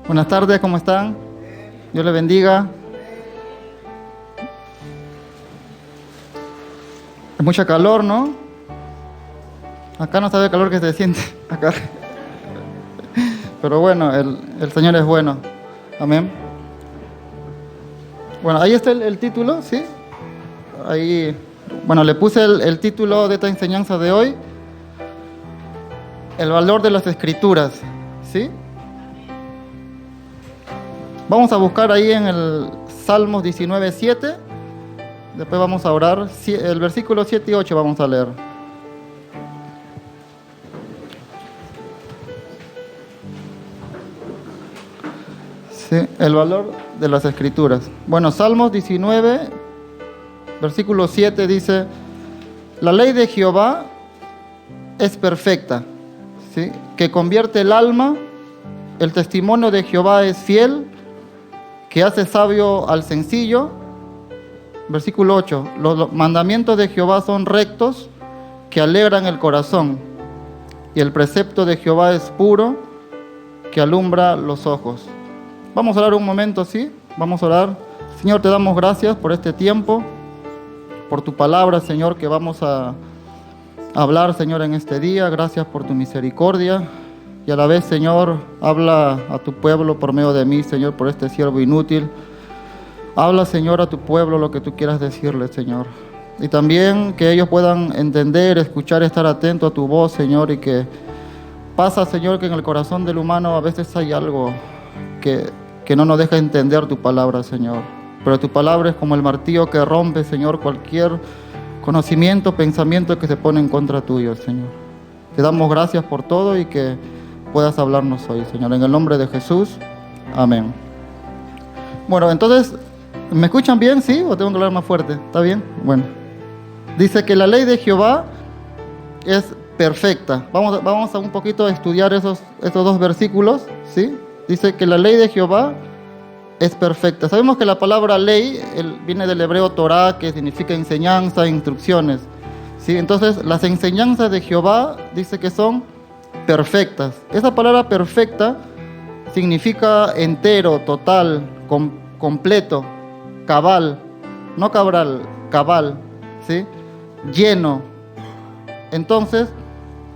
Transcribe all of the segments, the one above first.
Buenas tardes, ¿cómo están? Dios les bendiga. Hay mucha calor, ¿no? Acá no sabe el calor que se siente. Acá. Pero bueno, el Señor es bueno. Amén. Bueno, ahí está el título, ¿sí? Ahí, bueno, le puse el título de esta enseñanza de hoy. El valor de las Escrituras, ¿sí? Vamos a buscar ahí en el Salmos 19:7. Después vamos a orar. El versículo 7 y 8 vamos a leer. Sí, el valor de las Escrituras. Bueno, Salmos 19, versículo 7 dice: la ley de Jehová es perfecta, ¿sí? Que convierte el alma. El testimonio de Jehová es fiel, que hace sabio al sencillo. Versículo 8: los mandamientos de Jehová son rectos, que alegran el corazón. Y el precepto de Jehová es puro, que alumbra los ojos. Vamos a orar un momento, ¿sí? Vamos a orar. Señor, te damos gracias por este tiempo, por tu palabra, Señor, que vamos a hablar, Señor, en este día. Gracias por tu misericordia. Y a la vez, Señor, habla a tu pueblo por medio de mí, Señor, por este siervo inútil. Habla, Señor, a tu pueblo lo que tú quieras decirle, Señor. Y también que ellos puedan entender, escuchar, estar atentos a tu voz, Señor. Y que pasa, Señor, que en el corazón del humano a veces hay algo que no nos deja entender tu palabra, Señor. Pero tu palabra es como el martillo que rompe, Señor, cualquier conocimiento, pensamiento que se pone en contra tuyo, Señor. Te damos gracias por todo y que puedas hablarnos hoy, Señor. En el nombre de Jesús, amén. Bueno, entonces, ¿me escuchan bien, sí? ¿O tengo que hablar más fuerte? ¿Está bien? Bueno. Dice que la ley de Jehová es perfecta. Vamos a un poquito a estudiar estos dos versículos, ¿sí? Dice que la ley de Jehová es perfecta. Sabemos que la palabra ley viene del hebreo Torah, que significa enseñanza, instrucciones, ¿sí? Entonces, las enseñanzas de Jehová dice que son perfectas. Esa palabra perfecta significa entero, total, completo, cabal, no cabral, cabal, ¿sí? Lleno. Entonces,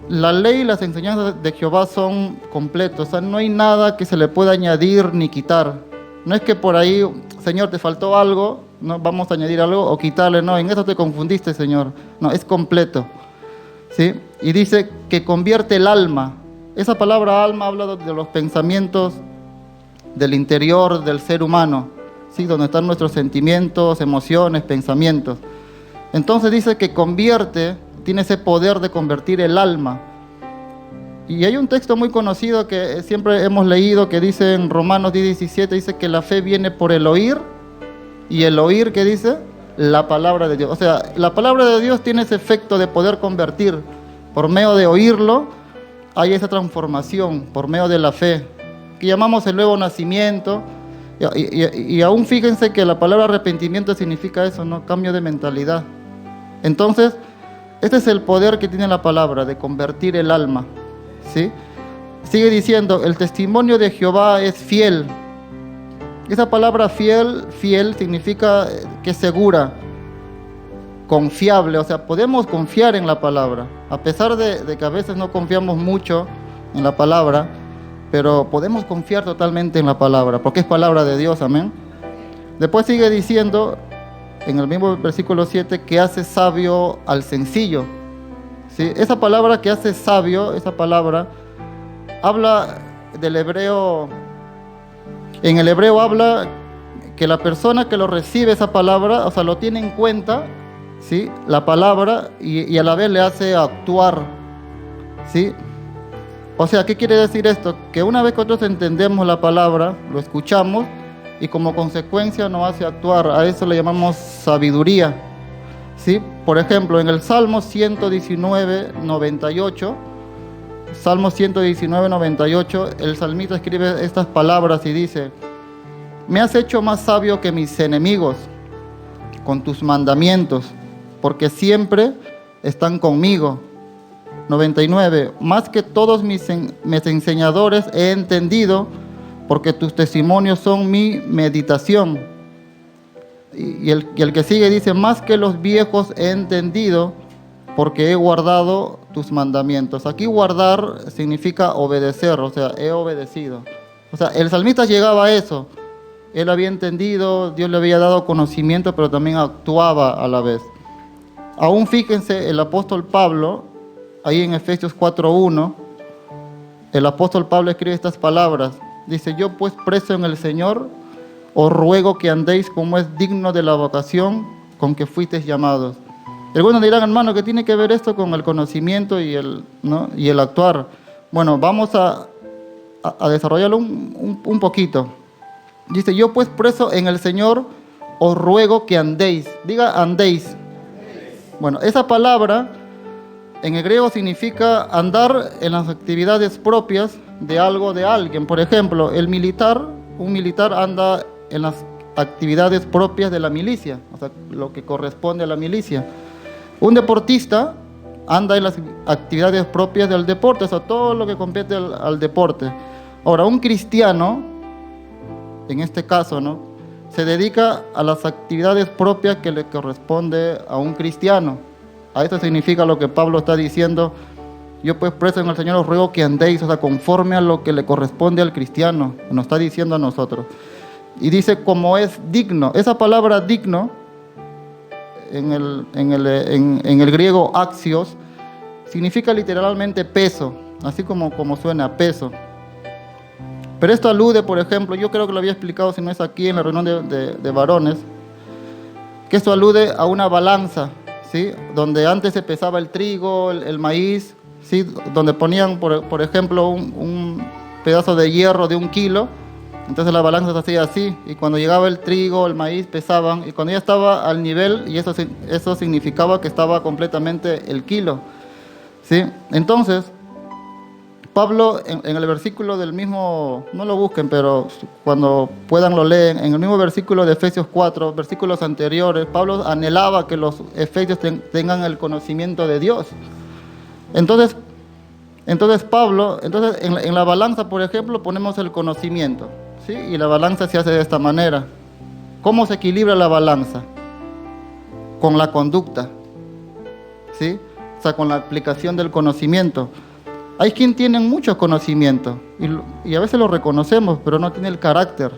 la ley y las enseñanzas de Jehová son completos. O sea, no hay nada que se le pueda añadir ni quitar. No es que por ahí, Señor, te faltó algo, no vamos a añadir algo o quitarle. No, en eso te confundiste, Señor. No, es completo, ¿sí? Y dice que convierte el alma. Esa palabra alma habla de los pensamientos del interior del ser humano, ¿sí? Donde están nuestros sentimientos, emociones, pensamientos. Entonces dice que convierte, tiene ese poder de convertir el alma. Y hay un texto muy conocido que siempre hemos leído que dice en Romanos 10:17, dice que la fe viene por el oír, y el oír, ¿qué dice? La palabra de Dios. O sea, la palabra de Dios tiene ese efecto de poder convertir. Por medio de oírlo, hay esa transformación, por medio de la fe, que llamamos el nuevo nacimiento. Y aún fíjense que la palabra arrepentimiento significa eso, ¿no? Cambio de mentalidad. Entonces, este es el poder que tiene la palabra, de convertir el alma, ¿sí? Sigue diciendo, el testimonio de Jehová es fiel. Esa palabra fiel significa que es segura, confiable. O sea, podemos confiar en la palabra, a pesar de que a veces no confiamos mucho en la palabra, pero podemos confiar totalmente en la palabra, porque es palabra de Dios, amén. Después sigue diciendo, en el mismo versículo 7, que hace sabio al sencillo, ¿sí? Esa palabra que hace sabio, esa palabra habla del hebreo. En el hebreo habla que la persona que lo recibe esa palabra, o sea, lo tiene en cuenta, ¿sí? La palabra, y a la vez le hace actuar, ¿sí? O sea, ¿qué quiere decir esto? Que una vez que nosotros entendemos la palabra, lo escuchamos, y como consecuencia nos hace actuar. A eso le llamamos sabiduría, ¿sí? Por ejemplo, en el Salmo 119:98, Salmo 119:98, el salmista escribe estas palabras y dice: me has hecho más sabio que mis enemigos con tus mandamientos, porque siempre están conmigo. 99, más que todos mis enseñadores he entendido, porque tus testimonios son mi meditación. Y el que sigue dice, más que los viejos he entendido, porque he guardado tus mandamientos. Aquí guardar significa obedecer, o sea, he obedecido. O sea, el salmista llegaba a eso. Él había entendido, Dios le había dado conocimiento, pero también actuaba a la vez. Aún fíjense, el apóstol Pablo, ahí en Efesios 4:1, el apóstol Pablo escribe estas palabras. Dice, yo pues preso en el Señor, os ruego que andéis como es digno de la vocación con que fuisteis llamados. Algunos dirán, hermano, ¿qué tiene que ver esto con el conocimiento y el actuar? Bueno, vamos a desarrollarlo un poquito. Dice, yo pues preso en el Señor, os ruego que andéis. Diga, andéis. Bueno, esa palabra en el griego significa andar en las actividades propias de algo, de alguien. Por ejemplo, un militar anda en las actividades propias de la milicia, o sea, lo que corresponde a la milicia. Un deportista anda en las actividades propias del deporte, o sea, todo lo que compete al deporte. Ahora, un cristiano, en este caso, ¿no?, se dedica a las actividades propias que le corresponde a un cristiano. A eso significa lo que Pablo está diciendo. Yo pues preso en el Señor os ruego que andéis, o sea, conforme a lo que le corresponde al cristiano. Nos está diciendo a nosotros. Y dice, como es digno. Esa palabra digno, en el griego axios, significa literalmente peso, así como suena, peso. Pero esto alude, por ejemplo, yo creo que lo había explicado, si no es aquí en la reunión de varones, que esto alude a una balanza, ¿sí?, donde antes se pesaba el trigo, el maíz, ¿sí?, donde ponían, por ejemplo, un pedazo de hierro de 1 kilo, entonces la balanza se hacía así, y cuando llegaba el trigo, el maíz, pesaban, y cuando ya estaba al nivel, y eso significaba que estaba completamente el kilo, ¿sí? Entonces, Pablo, en el versículo del mismo, no lo busquen, pero cuando puedan lo leen, en el mismo versículo de Efesios 4, versículos anteriores, Pablo anhelaba que los efesios tengan el conocimiento de Dios. Entonces Pablo, en la balanza, por ejemplo, ponemos el conocimiento, ¿sí? Y la balanza se hace de esta manera. ¿Cómo se equilibra la balanza? Con la conducta, ¿sí? O sea, con la aplicación del conocimiento. Hay quien tiene mucho conocimiento y a veces lo reconocemos, pero no tiene el carácter,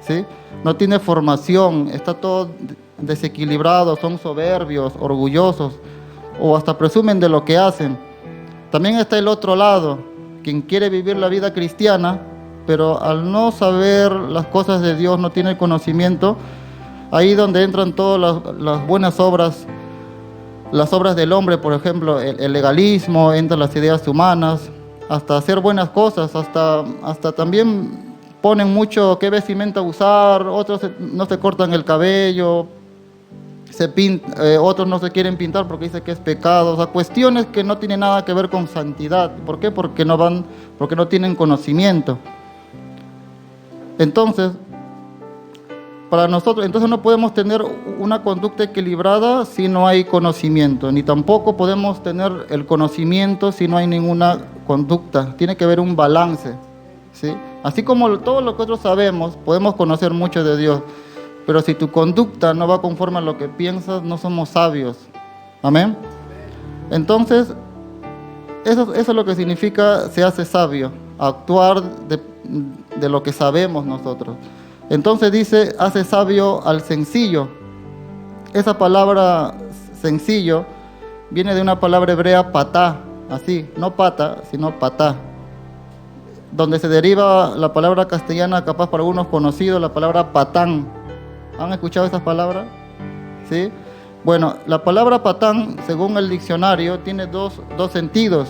¿sí? No tiene formación, está todo desequilibrado, son soberbios, orgullosos o hasta presumen de lo que hacen. También está el otro lado, quien quiere vivir la vida cristiana, pero al no saber las cosas de Dios, no tiene el conocimiento. Ahí donde entran todas las buenas obras, las obras del hombre, por ejemplo, el legalismo, entran las ideas humanas, hasta hacer buenas cosas, hasta también ponen mucho qué vestimenta usar, otros no se cortan el cabello, otros no se quieren pintar porque dicen que es pecado, o sea, cuestiones que no tienen nada que ver con santidad. ¿Por qué? Porque no tienen conocimiento. Entonces no podemos tener una conducta equilibrada si no hay conocimiento, ni tampoco podemos tener el conocimiento si no hay ninguna conducta. Tiene que haber un balance, ¿sí? Así como todo lo que nosotros sabemos, podemos conocer mucho de Dios, pero si tu conducta no va conforme a lo que piensas, no somos sabios. Amén. Entonces, eso es lo que significa se hace sabio, actuar de lo que sabemos nosotros. Entonces dice, hace sabio al sencillo. Esa palabra sencillo viene de una palabra hebrea patá, así, no pata, sino patá, donde se deriva la palabra castellana, capaz para algunos conocido, la palabra patán. ¿Han escuchado esas palabras? ¿Sí? Bueno, la palabra patán, según el diccionario, tiene dos sentidos.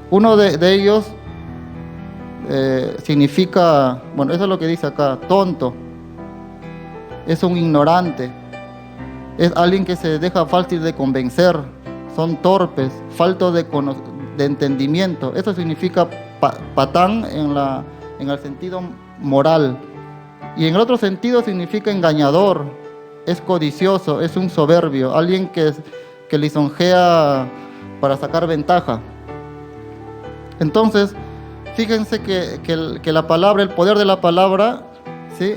Uno de ellos significa, bueno, eso es lo que dice acá, tonto, es un ignorante, es alguien que se deja fácil de convencer, son torpes, faltos de entendimiento. Eso significa patán en el sentido moral. Y en el otro sentido significa engañador, es codicioso, es un soberbio, alguien que lisonjea para sacar ventaja. Entonces, Fíjense que la palabra, el poder de la palabra, ¿sí?,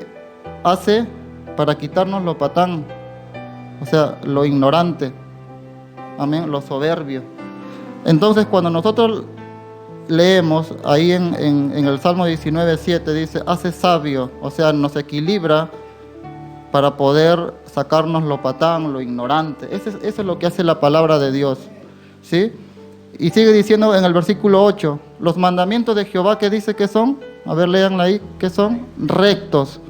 hace para quitarnos lo patán, o sea, lo ignorante, amén, lo soberbio. Entonces, cuando nosotros leemos ahí en el Salmo 19:7, dice, hace sabio, o sea, nos equilibra para poder sacarnos lo patán, lo ignorante. Eso es lo que hace la palabra de Dios, ¿sí? Y sigue diciendo en el versículo 8, los mandamientos de Jehová, ¿qué dice que son? A ver, léanla ahí, ¿qué son? Rectos.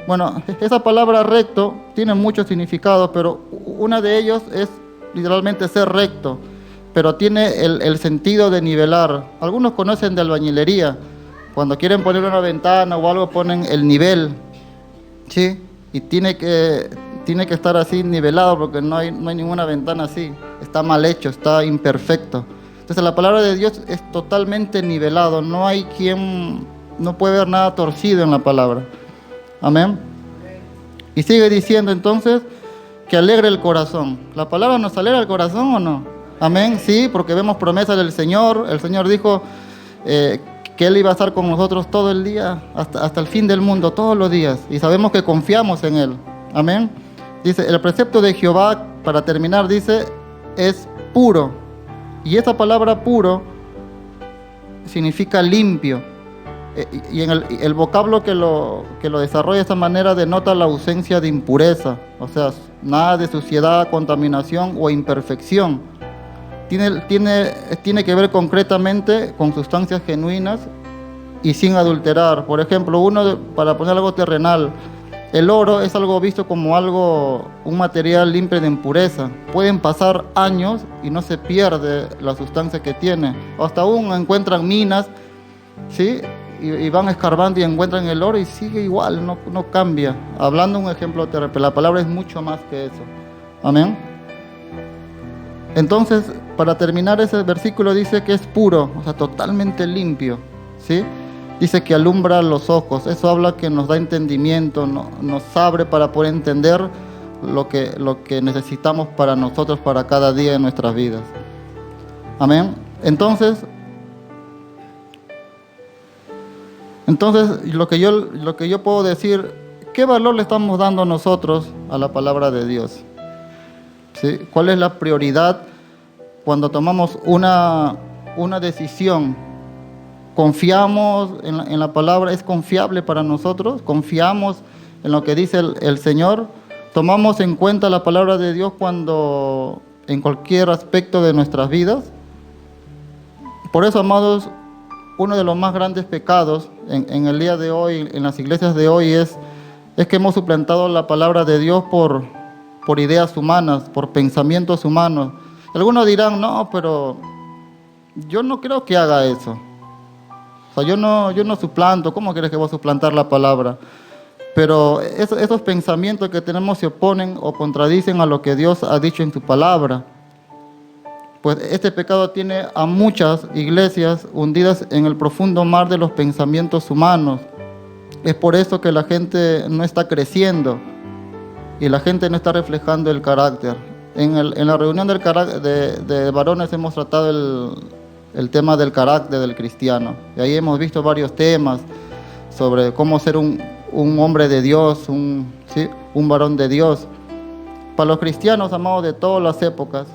Bueno, esa palabra recto tiene muchos significados, pero una de ellos es literalmente ser recto, pero tiene el sentido de nivelar. Algunos conocen de albañilería, cuando quieren poner una ventana o algo ponen el nivel, ¿sí? Y tiene que estar así nivelado, porque no hay ninguna ventana así, está mal hecho, está imperfecto. Entonces la palabra de Dios es totalmente nivelado, no puede haber nada torcido en la palabra. Amén. Y sigue diciendo entonces que alegra el corazón. ¿La palabra nos alegra el corazón o no? Amén, sí, porque vemos promesas del Señor. El Señor dijo que Él iba a estar con nosotros todo el día, hasta el fin del mundo, todos los días. Y sabemos que confiamos en Él. Amén. Dice, el precepto de Jehová, para terminar, dice, es puro. Y esa palabra puro significa limpio. Y en el vocablo que lo desarrolla de esta manera denota la ausencia de impureza, o sea, nada de suciedad, contaminación o imperfección. Tiene que ver concretamente con sustancias genuinas y sin adulterar. Por ejemplo, para poner algo terrenal, el oro es algo visto como un material limpio de impureza. Pueden pasar años y no se pierde la sustancia que tiene. Hasta aún encuentran minas, ¿sí?, y van escarbando y encuentran el oro y sigue igual, no cambia. Hablando un ejemplo terrenal, la palabra es mucho más que eso. Amén. Entonces, para terminar, ese versículo dice que es puro, o sea, totalmente limpio, ¿sí? Dice que alumbra los ojos. Eso habla que nos da entendimiento, nos abre para poder entender lo que necesitamos para nosotros, para cada día de nuestras vidas. Amén. Entonces, lo que yo puedo decir, ¿qué valor le estamos dando nosotros a la palabra de Dios? ¿Sí? ¿Cuál es la prioridad cuando tomamos una decisión? ¿Confiamos en la palabra? ¿Es confiable para nosotros? ¿Confiamos en lo que dice el Señor? ¿Tomamos en cuenta la palabra de Dios en cualquier aspecto de nuestras vidas? Por eso, amados, uno de los más grandes pecados en el día de hoy, en las iglesias de hoy, es que hemos suplantado la palabra de Dios por ideas humanas, por pensamientos humanos. Algunos dirán, no, pero yo no creo que haga eso. O sea, yo no suplanto. ¿Cómo quieres que voy a suplantar la palabra? Pero esos pensamientos que tenemos se oponen o contradicen a lo que Dios ha dicho en su palabra. Pues este pecado tiene a muchas iglesias hundidas en el profundo mar de los pensamientos humanos. Es por eso que la gente no está creciendo y la gente no está reflejando el carácter. En la reunión de varones hemos tratado el tema del carácter del cristiano. Y ahí hemos visto varios temas sobre cómo ser un hombre de Dios, un varón de Dios. Para los cristianos, amados, de todas las épocas,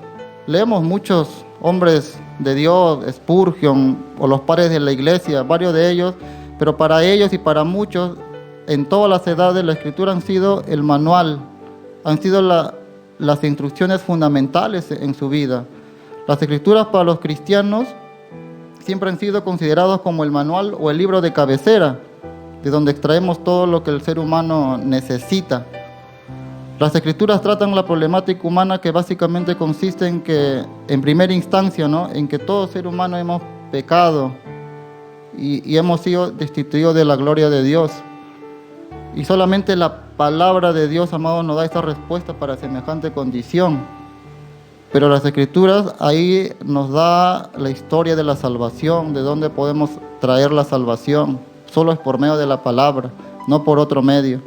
leemos muchos hombres de Dios, Spurgeon o los padres de la iglesia, varios de ellos, pero para ellos y para muchos, en todas las edades, la Escritura han sido el manual, han sido las instrucciones fundamentales en su vida. Las Escrituras para los cristianos siempre han sido considerados como el manual o el libro de cabecera, de donde extraemos todo lo que el ser humano necesita. Las Escrituras tratan la problemática humana, que básicamente consiste en que, en primera instancia, ¿no?, en que todo ser humano hemos pecado y hemos sido destituidos de la gloria de Dios. Y solamente la palabra de Dios, amado, nos da esta respuesta para semejante condición. Pero las Escrituras ahí nos da la historia de la salvación, de dónde podemos traer la salvación. Solo es por medio de la palabra, no por otro medio.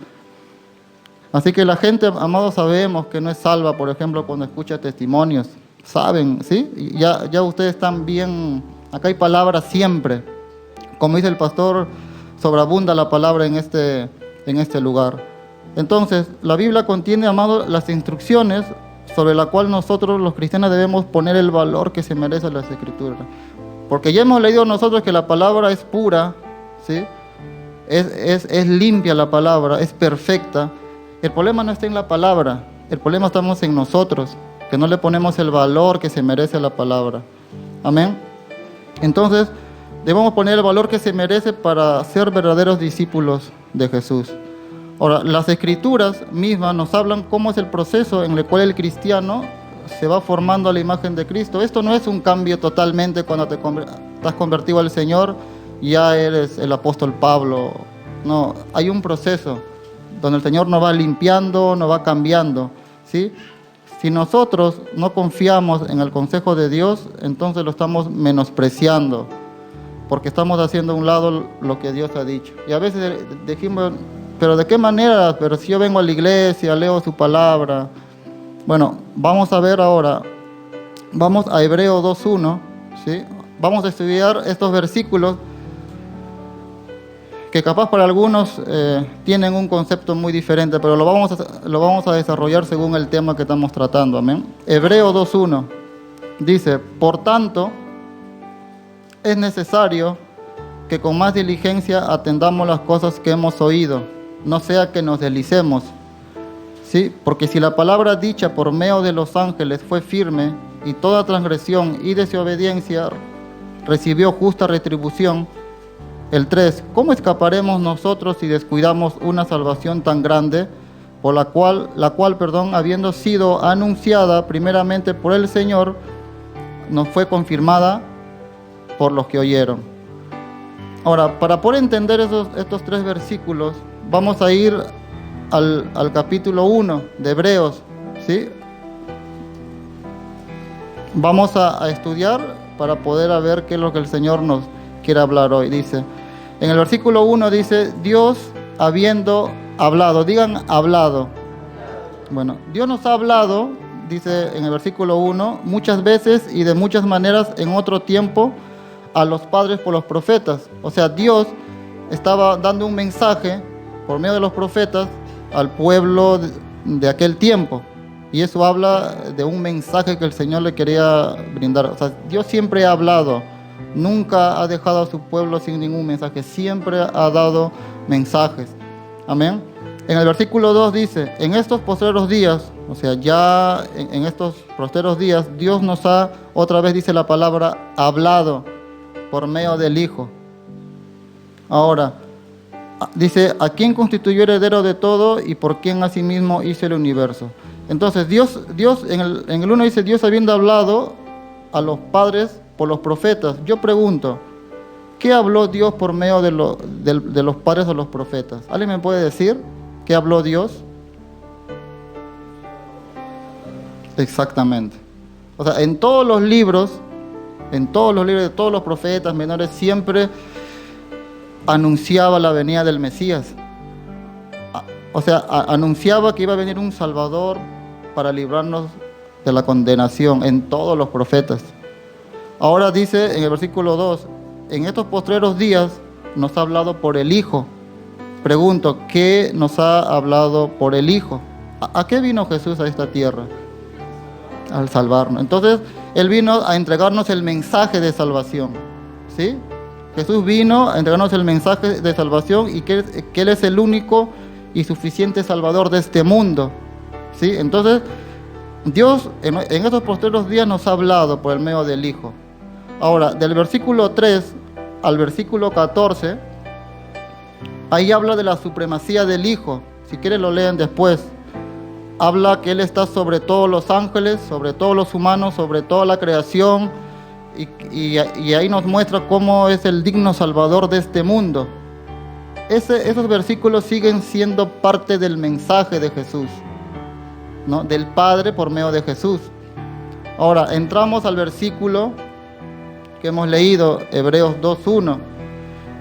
Así que la gente, amados, sabemos que no es salva, por ejemplo, cuando escucha testimonios. Saben, ¿sí? Ya ustedes están bien. Acá hay palabras siempre. Como dice el pastor, sobreabunda la palabra en este lugar. Entonces, la Biblia contiene, amados, las instrucciones sobre la cual nosotros los cristianos debemos poner el valor que se merece las Escrituras. Porque ya hemos leído nosotros que la palabra es pura, ¿sí? Es limpia la palabra, es perfecta. El problema no está en la palabra, el problema estamos en nosotros, que no le ponemos el valor que se merece a la palabra. Amén. Entonces, debemos poner el valor que se merece para ser verdaderos discípulos de Jesús. Ahora, las Escrituras mismas nos hablan cómo es el proceso en el cual el cristiano se va formando a la imagen de Cristo. Esto no es un cambio totalmente cuando te has convertido al Señor, ya eres el apóstol Pablo. No, hay un proceso donde el Señor nos va limpiando, nos va cambiando, ¿sí? Si nosotros no confiamos en el consejo de Dios, entonces lo estamos menospreciando, porque estamos haciendo a un lado lo que Dios ha dicho. Y a veces decimos, pero ¿de qué manera? Pero si yo vengo a la iglesia, leo su palabra. Bueno, vamos a ver ahora, vamos a Hebreos 2:1, ¿sí? Vamos a estudiar estos versículos que capaz para algunos tienen un concepto muy diferente, pero lo vamos a desarrollar según el tema que estamos tratando. Amén. Hebreos 2:1 dice: por tanto, es necesario que con más diligencia atendamos las cosas que hemos oído, no sea que nos deslicemos. ¿Sí? Porque si la palabra dicha por medio de los ángeles fue firme, y toda transgresión y desobediencia recibió justa retribución. El 3, ¿cómo escaparemos nosotros si descuidamos una salvación tan grande, por la cual, habiendo sido anunciada primeramente por el Señor, nos fue confirmada por los que oyeron? Ahora, para poder entender estos 3 versículos, vamos a ir al capítulo 1 de Hebreos, ¿sí? Vamos a estudiar para poder ver qué es lo que el Señor nos quiere hablar hoy. Dice, en el versículo 1 dice, Dios habiendo hablado, digan hablado. Bueno, Dios nos ha hablado, dice en el versículo 1, muchas veces y de muchas maneras en otro tiempo a los padres por los profetas. O sea, Dios estaba dando un mensaje por medio de los profetas al pueblo de aquel tiempo. Y eso habla de un mensaje que el Señor le quería brindar. O sea, Dios siempre ha hablado, nunca ha dejado a su pueblo sin ningún mensaje, siempre ha dado mensajes. Amén. En el versículo 2 dice, en estos postreros días, o sea, ya en estos postreros días, Dios nos ha, otra vez dice la palabra, hablado por medio del Hijo. Ahora, dice, ¿a quién constituyó heredero de todo y por quién asimismo hizo el universo? Entonces, Dios en el 1 dice, Dios habiendo hablado a los padres por los profetas. Yo pregunto, ¿qué habló Dios por medio de los padres o los profetas? ¿Alguien me puede decir qué habló Dios? Exactamente. O sea, en todos los libros de todos los profetas menores, siempre anunciaba la venida del Mesías. O sea, anunciaba que iba a venir un Salvador para librarnos de la condenación en todos los profetas. Ahora dice en el versículo 2, en estos postreros días nos ha hablado por el Hijo. Pregunto, ¿qué nos ha hablado por el Hijo? ¿A qué vino Jesús a esta tierra? Al salvarnos. Entonces, Él vino a entregarnos el mensaje de salvación. ¿Sí? Jesús vino a entregarnos el mensaje de salvación y que Él es el único y suficiente Salvador de este mundo. ¿Sí? Entonces, Dios en estos postreros días nos ha hablado por el medio del Hijo. Ahora, del versículo 3 al versículo 14, ahí habla de la supremacía del Hijo. Si quieren lo leen después. Habla que Él está sobre todos los ángeles, sobre todos los humanos, sobre toda la creación, y ahí nos muestra cómo es el digno Salvador de este mundo. Esos versículos siguen siendo parte del mensaje de Jesús, ¿no? Del Padre por medio de Jesús. Ahora, entramos al versículo que hemos leído, Hebreos 2:1.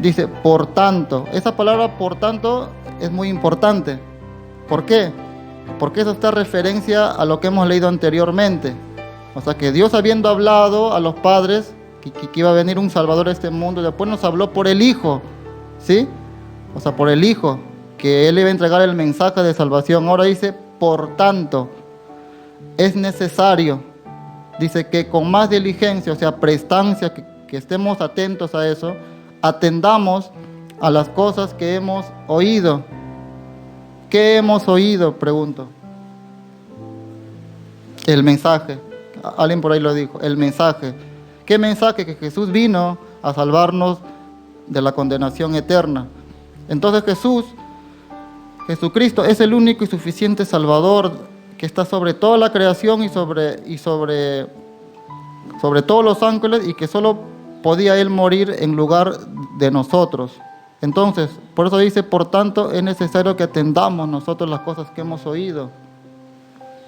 Dice, por tanto. Esa palabra por tanto es muy importante. ¿Por qué? Porque eso está en referencia a lo que hemos leído anteriormente. O sea, que Dios habiendo hablado a los padres que iba a venir un Salvador a este mundo. Después nos habló por el Hijo, ¿sí? O sea, por el Hijo, que Él iba a entregar el mensaje de salvación. Ahora dice, por tanto, es necesario, dice que con más diligencia, o sea, prestancia, que estemos atentos a eso, atendamos a las cosas que hemos oído. ¿Qué hemos oído? Pregunto. El mensaje. Alguien por ahí lo dijo, el mensaje. ¿Qué mensaje? Que Jesús vino a salvarnos de la condenación eterna. Entonces Jesucristo es el único y suficiente Salvador que está sobre toda la creación y sobre todos los ángeles, y que solo podía Él morir en lugar de nosotros. Entonces, por eso dice, por tanto, es necesario que atendamos nosotros las cosas que hemos oído.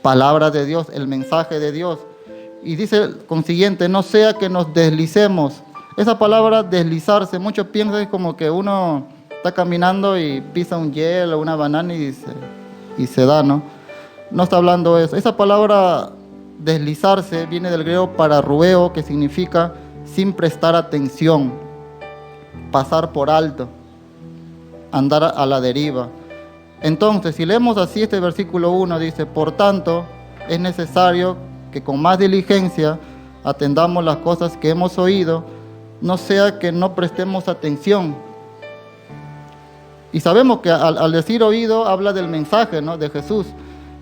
Palabra de Dios, el mensaje de Dios. Y dice consiguiente, no sea que nos deslicemos. Esa palabra deslizarse, muchos piensan que es como que uno está caminando y pisa un hielo, una banana y se da, ¿no? No está hablando eso. Esa palabra deslizarse viene del griego pararrueo, que significa sin prestar atención, pasar por alto, andar a la deriva. Entonces, si leemos así este versículo 1, dice, por tanto, es necesario que con más diligencia atendamos las cosas que hemos oído, no sea que no prestemos atención. Y sabemos que al decir oído habla del mensaje, ¿no?, de Jesús.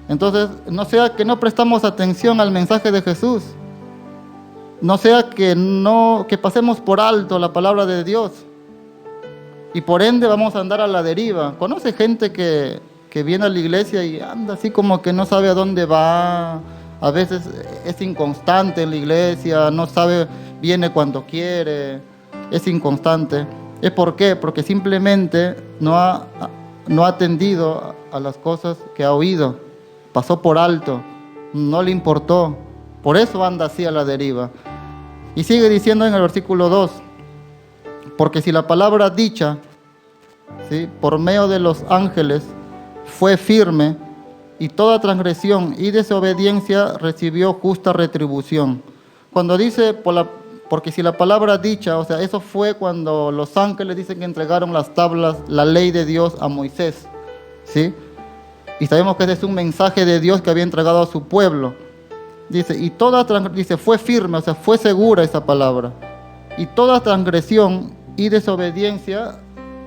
Entonces, no sea que no prestamos atención al mensaje de Jesús. No sea que pasemos por alto la palabra de Dios. Y por ende vamos a andar a la deriva. ¿Conoce gente que viene a la iglesia y anda así como que no sabe a dónde va? A veces es inconstante en la iglesia, no sabe, viene cuando quiere, es inconstante. ¿Es por qué? Porque simplemente no ha atendido a las cosas que ha oído. Pasó por alto, no le importó. Por eso anda así a la deriva. Y sigue diciendo en el versículo 2, porque si la palabra dicha, ¿sí?, por medio de los ángeles fue firme, y toda transgresión y desobediencia recibió justa retribución. Cuando dice, porque si la palabra dicha, o sea, eso fue cuando los ángeles dicen que entregaron las tablas, la ley de Dios a Moisés, ¿sí? Y sabemos que ese es un mensaje de Dios que había entregado a su pueblo. Dice, fue firme, o sea, fue segura esa palabra. Y toda transgresión y desobediencia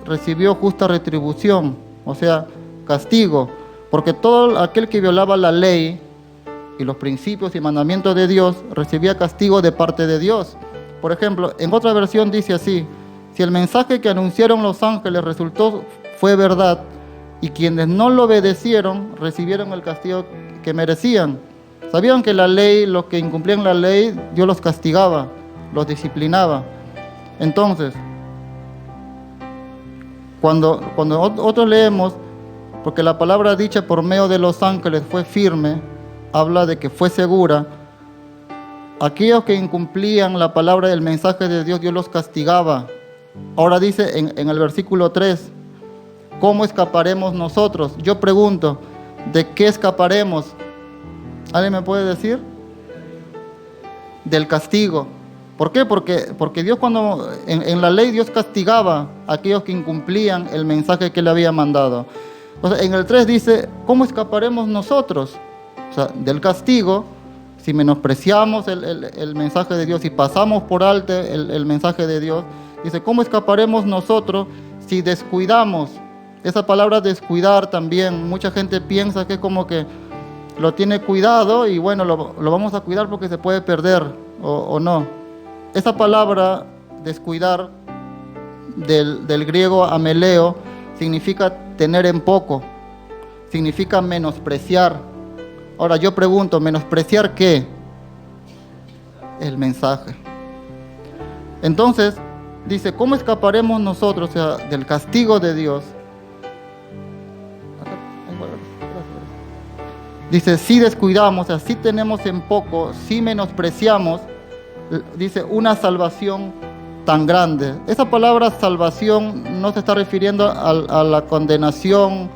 recibió justa retribución, o sea, castigo. Porque todo aquel que violaba la ley y los principios y mandamientos de Dios recibía castigo de parte de Dios. Por ejemplo, en otra versión dice así, si el mensaje que anunciaron los ángeles fue verdad, y quienes no lo obedecieron recibieron el castigo que merecían. Sabían que la ley, los que incumplían la ley, Dios los castigaba, los disciplinaba. Entonces, cuando otros leemos, porque la palabra dicha por medio de los ángeles fue firme, habla de que fue segura. Aquellos que incumplían la palabra del mensaje de Dios, Dios los castigaba. Ahora dice en el versículo 3, ¿cómo escaparemos nosotros? Yo pregunto, ¿de qué escaparemos? ¿Alguien me puede decir? Del castigo. ¿Por qué? Porque Dios en la ley Dios castigaba a aquellos que incumplían el mensaje que Él había mandado. Entonces, en el 3 dice, ¿cómo escaparemos nosotros? O sea, del castigo, si menospreciamos el mensaje de Dios, si pasamos por alto el mensaje de Dios. Dice, ¿cómo escaparemos nosotros si descuidamos? Esa palabra descuidar también, mucha gente piensa que es como que lo tiene cuidado y bueno, lo vamos a cuidar porque se puede perder o no. Esa palabra descuidar del griego ameleo significa tener en poco, significa menospreciar. Ahora yo pregunto, ¿menospreciar qué? El mensaje. Entonces, dice, ¿cómo escaparemos nosotros, o sea, del castigo de Dios? Dice, si descuidamos, o sea, si tenemos en poco, si menospreciamos, dice, una salvación tan grande. Esa palabra salvación no se está refiriendo a la condenación,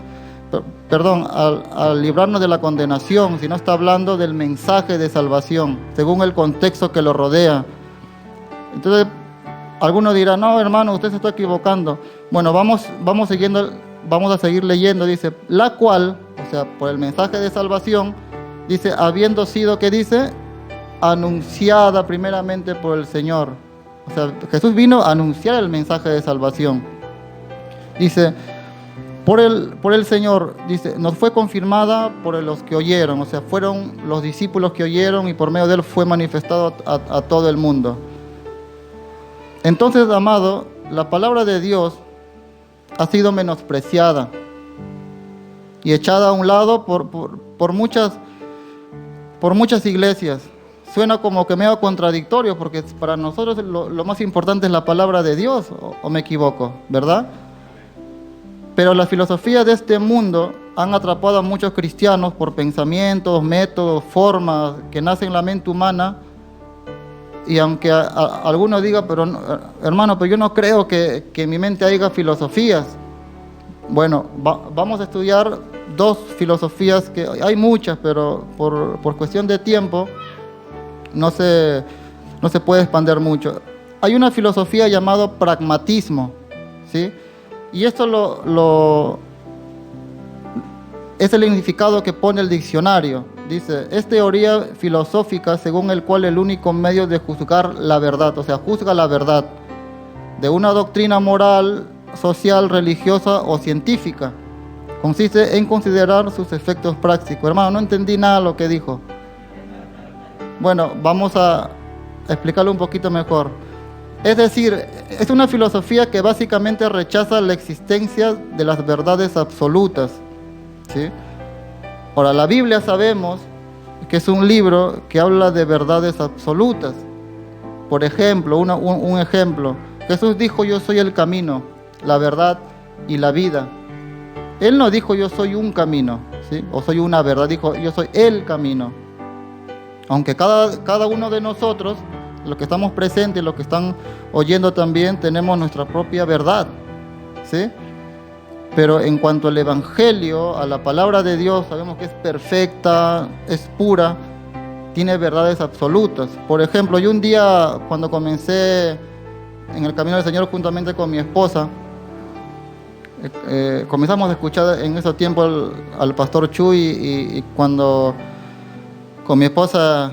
al librarnos de la condenación, sino está hablando del mensaje de salvación, según el contexto que lo rodea. Entonces, algunos dirán, no, hermano, usted se está equivocando. Bueno, vamos a seguir leyendo. Dice, la cual, o sea, por el mensaje de salvación, dice, habiendo sido, ¿qué dice? Anunciada primeramente por el Señor. O sea, Jesús vino a anunciar el mensaje de salvación. Dice, por el Señor, dice, nos fue confirmada por los que oyeron. O sea, fueron los discípulos que oyeron y por medio de él fue manifestado a todo el mundo. Entonces, amado, la palabra de Dios ha sido menospreciada y echada a un lado por muchas iglesias. Suena como que medio contradictorio, porque para nosotros lo más importante es la palabra de Dios, o me equivoco, ¿verdad? Pero las filosofías de este mundo han atrapado a muchos cristianos por pensamientos, métodos, formas que nacen en la mente humana. Y aunque alguno diga, pero no, hermano, pero yo no creo que en mi mente haya filosofías. Bueno, vamos a estudiar dos filosofías, que hay muchas, pero por cuestión de tiempo no se puede expandir mucho. Hay una filosofía llamada pragmatismo, ¿sí? Y esto es el significado que pone el diccionario. Dice, es teoría filosófica según el cual el único medio de juzgar la verdad, o sea, juzga la verdad de una doctrina moral, social, religiosa o científica, consiste en considerar sus efectos prácticos. Hermano, no entendí nada de lo que dijo. Bueno, vamos a explicarlo un poquito mejor. Es decir, es una filosofía que básicamente rechaza la existencia de las verdades absolutas, ¿sí? Ahora, la Biblia sabemos que es un libro que habla de verdades absolutas. Por ejemplo, un ejemplo, Jesús dijo, yo soy el camino, la verdad y la vida. Él no dijo, yo soy un camino, ¿sí? O soy una verdad, dijo, yo soy el camino. Aunque cada uno de nosotros, los que estamos presentes, los que están oyendo también, tenemos nuestra propia verdad, ¿sí? Pero en cuanto al Evangelio, a la palabra de Dios, sabemos que es perfecta, es pura, tiene verdades absolutas. Por ejemplo, yo un día, cuando comencé en el camino del Señor juntamente con mi esposa, comenzamos a escuchar en ese tiempo al pastor Chuy, y cuando con mi esposa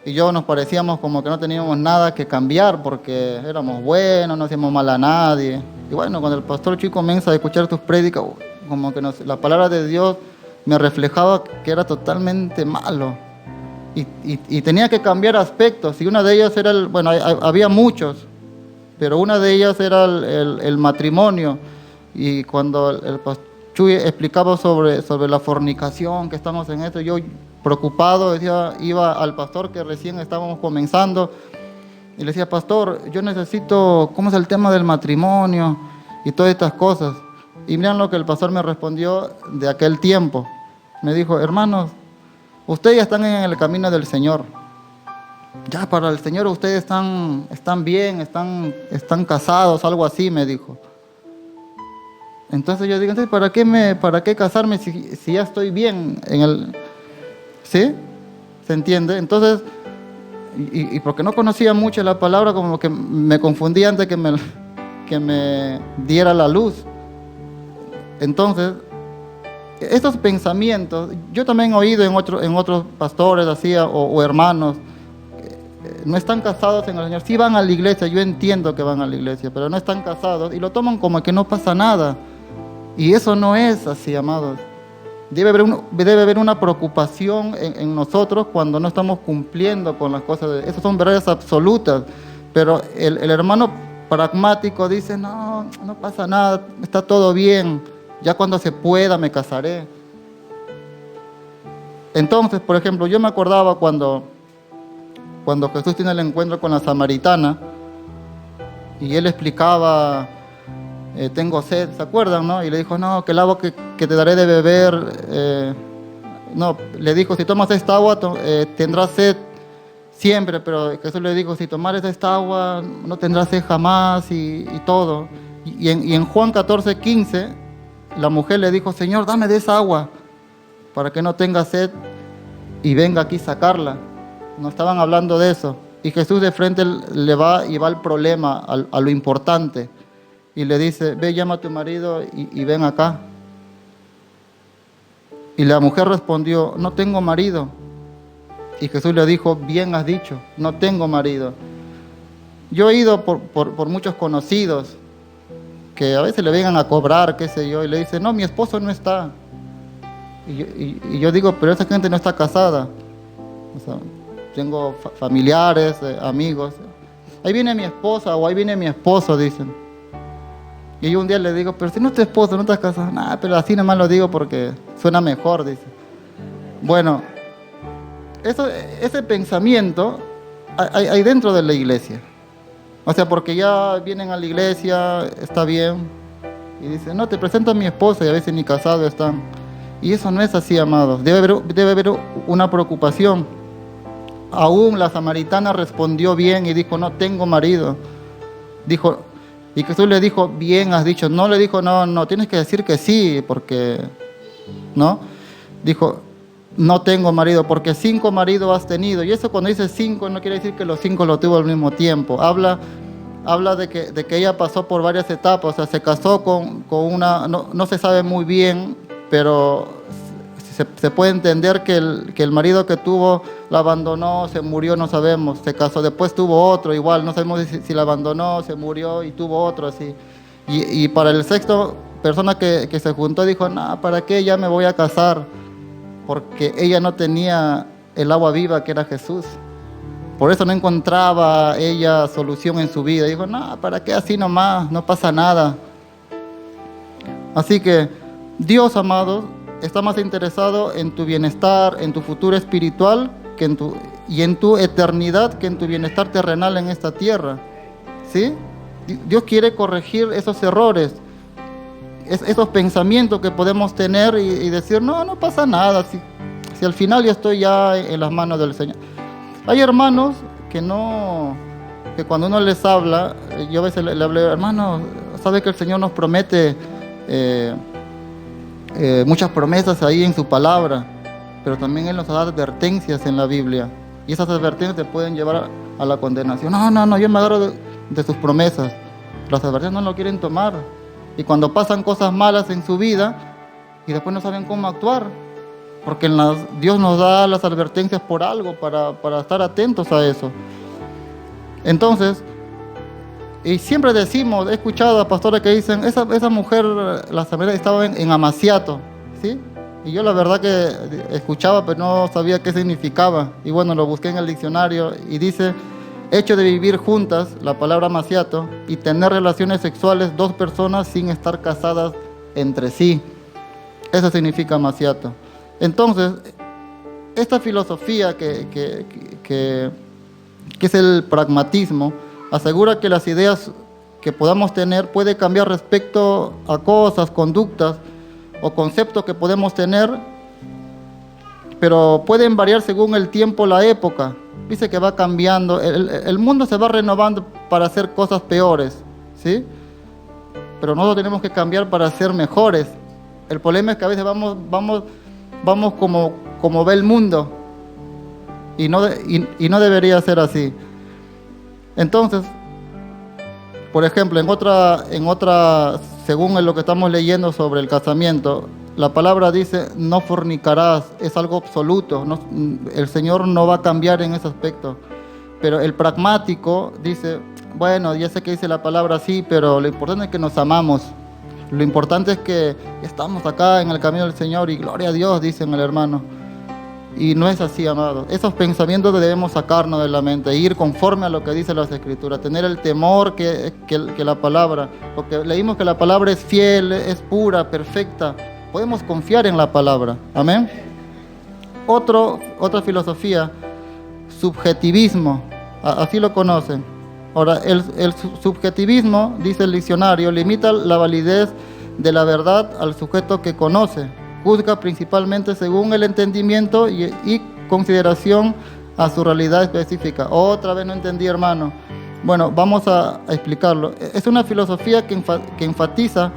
y yo nos parecíamos como que no teníamos nada que cambiar porque éramos buenos, no hacíamos mal a nadie. Y bueno, cuando el pastor Chuy comienza a escuchar tus prédicas, como que la palabra de Dios me reflejaba que era totalmente malo. Y tenía que cambiar aspectos. Y una de ellas era, había muchos, pero una de ellas era el matrimonio. Y cuando el pastor Chuy explicaba sobre la fornicación, que estamos en esto, yo preocupado iba al pastor que recién estábamos comenzando y le decía, pastor, yo necesito, ¿cómo es el tema del matrimonio? Y todas estas cosas. Y miren lo que el pastor me respondió de aquel tiempo. Me dijo, hermanos, ustedes ya están en el camino del Señor. Ya para el Señor ustedes están bien, están casados, algo así, me dijo. Entonces yo digo, entonces, ¿para qué casarme si ya estoy bien en el... ¿Sí? ¿Se entiende? Entonces, y porque no conocía mucho la palabra, como que me confundí antes que me diera la luz. Entonces, estos pensamientos, yo también he oído en otros pastores así, o hermanos, no están casados en el Señor. Sí van a la iglesia, yo entiendo que van a la iglesia, pero no están casados y lo toman como que no pasa nada. Y eso no es así, amados. Debe haber una preocupación en nosotros cuando no estamos cumpliendo con las cosas. Esas son verdades absolutas. Pero el hermano pragmático dice, no pasa nada, está todo bien. Ya cuando se pueda me casaré. Entonces, por ejemplo, yo me acordaba cuando Jesús tiene el encuentro con la samaritana y él explicaba... tengo sed, ¿se acuerdan, no? Y le dijo, no, que el agua que te daré de beber, no, le dijo, si tomas esta agua tendrás sed siempre, pero Jesús le dijo, si tomares esta agua no tendrás sed jamás, y todo. Y en Juan 14:15, la mujer le dijo, Señor, dame de esa agua para que no tenga sed y venga aquí a sacarla. No estaban hablando de eso. Y Jesús de frente le va y va al problema, a lo importante. Y le dice, ve, llama a tu marido y ven acá. Y la mujer respondió, no tengo marido. Y Jesús le dijo, bien has dicho, no tengo marido. Yo he ido por muchos conocidos que a veces le vengan a cobrar, qué sé yo, y le dicen, no, mi esposo no está. Y yo digo, pero esa gente no está casada. O sea, tengo familiares, amigos. Ahí viene mi esposa o ahí viene mi esposo, dicen. Y yo un día le digo, pero si no es tu esposo, no estás casado. Nah, pero así nomás lo digo porque suena mejor, dice. Bueno, ese pensamiento hay dentro de la iglesia. O sea, porque ya vienen a la iglesia, está bien, y dicen, no, te presento a mi esposa, y a veces ni casados están. Y eso no es así, amados. Debe haber una preocupación. Aún la samaritana respondió bien y dijo, no tengo marido. Dijo, y Jesús le dijo, bien has dicho. No le dijo, no, tienes que decir que sí, porque, ¿no? Dijo, no tengo marido, porque 5 maridos has tenido. Y eso cuando dice 5 no quiere decir que los 5 lo tuvo al mismo tiempo. Habla de que ella pasó por varias etapas. O sea, se casó con una, no se sabe muy bien, pero se puede entender que el marido que tuvo la abandonó, se murió, no sabemos. Se casó, después tuvo otro, igual, no sabemos si la abandonó, se murió y tuvo otro así. Y para el sexto persona que se juntó dijo, no, ¿para qué? Ya me voy a casar. Porque ella no tenía el agua viva que era Jesús. Por eso no encontraba ella solución en su vida. Dijo, no, ¿para qué así nomás? No pasa nada. Así que Dios, amados, está más interesado en tu bienestar, en tu futuro espiritual y en tu eternidad que en tu bienestar terrenal en esta tierra. ¿Sí? Dios quiere corregir esos errores, esos pensamientos que podemos tener y decir, no pasa nada, si al final ya estoy ya en las manos del Señor. Hay hermanos que cuando uno les habla, yo a veces le hablo, hermano, sabe que el Señor nos promete muchas promesas ahí en su palabra, pero también Él nos da advertencias en la Biblia, y esas advertencias te pueden llevar a la condenación. No, yo me agarro de sus promesas. Las advertencias no lo quieren tomar. Y cuando pasan cosas malas en su vida y después no saben cómo actuar, porque Dios nos da las advertencias por algo, para estar atentos a eso. Entonces, y siempre decimos, he escuchado a pastores que dicen, esa mujer, la samaritana, estaba en amaciato, ¿sí? Y yo la verdad que escuchaba, pero no sabía qué significaba. Y bueno, lo busqué en el diccionario y dice, hecho de vivir juntas, la palabra amaciato, y tener relaciones sexuales 2 personas sin estar casadas entre sí. Eso significa amaciato. Entonces, esta filosofía que es el pragmatismo, asegura que las ideas que podamos tener puede cambiar respecto a cosas, conductas o conceptos que podemos tener, pero pueden variar según el tiempo, la época. Dice que va cambiando, el mundo se va renovando para hacer cosas peores, ¿sí? Pero nosotros tenemos que cambiar para ser mejores. El problema es que a veces vamos como ve el mundo, y no debería ser así. Entonces, por ejemplo, en otra, según lo que estamos leyendo sobre el casamiento, la palabra dice, no fornicarás, es algo absoluto, el Señor no va a cambiar en ese aspecto. Pero el pragmático dice, bueno, ya sé que dice la palabra así, pero lo importante es que nos amamos. Lo importante es que estamos acá en el camino del Señor y gloria a Dios, dicen el hermano. Y no es así, amado. Esos pensamientos debemos sacarnos de la mente, ir conforme a lo que dice las Escrituras, tener el temor que la palabra, porque leímos que la palabra es fiel, es pura, perfecta. Podemos confiar en la palabra. Amén. Otra filosofía, subjetivismo, así lo conocen. Ahora, el subjetivismo, dice el diccionario, limita la validez de la verdad al sujeto que conoce. Juzga principalmente según el entendimiento y consideración a su realidad específica. Otra vez no entendí, hermano. Bueno, vamos a explicarlo. Es una filosofía que enfatiza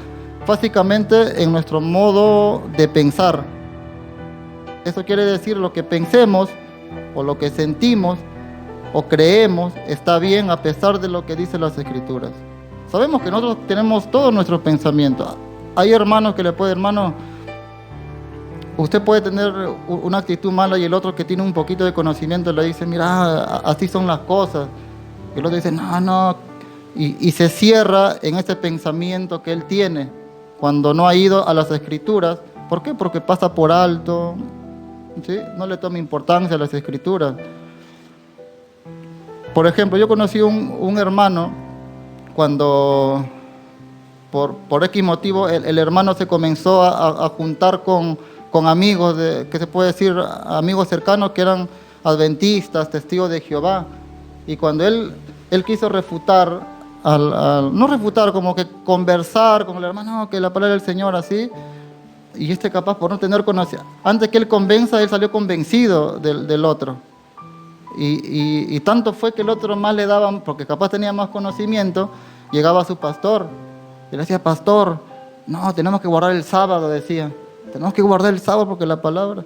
básicamente en nuestro modo de pensar. Eso quiere decir lo que pensemos o lo que sentimos o creemos está bien a pesar de lo que dicen las Escrituras. Sabemos que nosotros tenemos todos nuestros pensamientos. Hay hermanos que le pueden, hermano, usted puede tener una actitud mala y el otro que tiene un poquito de conocimiento le dice, mira, así son las cosas. Y el otro dice, no, y se cierra en ese pensamiento que él tiene cuando no ha ido a las Escrituras. ¿Por qué? Porque pasa por alto, ¿sí? No le toma importancia a las Escrituras. Por ejemplo, yo conocí un hermano cuando por X motivo el hermano se comenzó a juntar con amigos, que se puede decir amigos cercanos que eran adventistas, testigos de Jehová. Y cuando él quiso refutar, no refutar, como que conversar con el hermano, que la palabra del Señor así, y capaz por no tener conocimiento, antes que él convenza, él salió convencido del otro. Y tanto fue que el otro más le daban, porque capaz tenía más conocimiento, llegaba a su pastor y le decía, pastor, no, tenemos que guardar el sábado, decía, tenemos que guardar el sábado porque la palabra.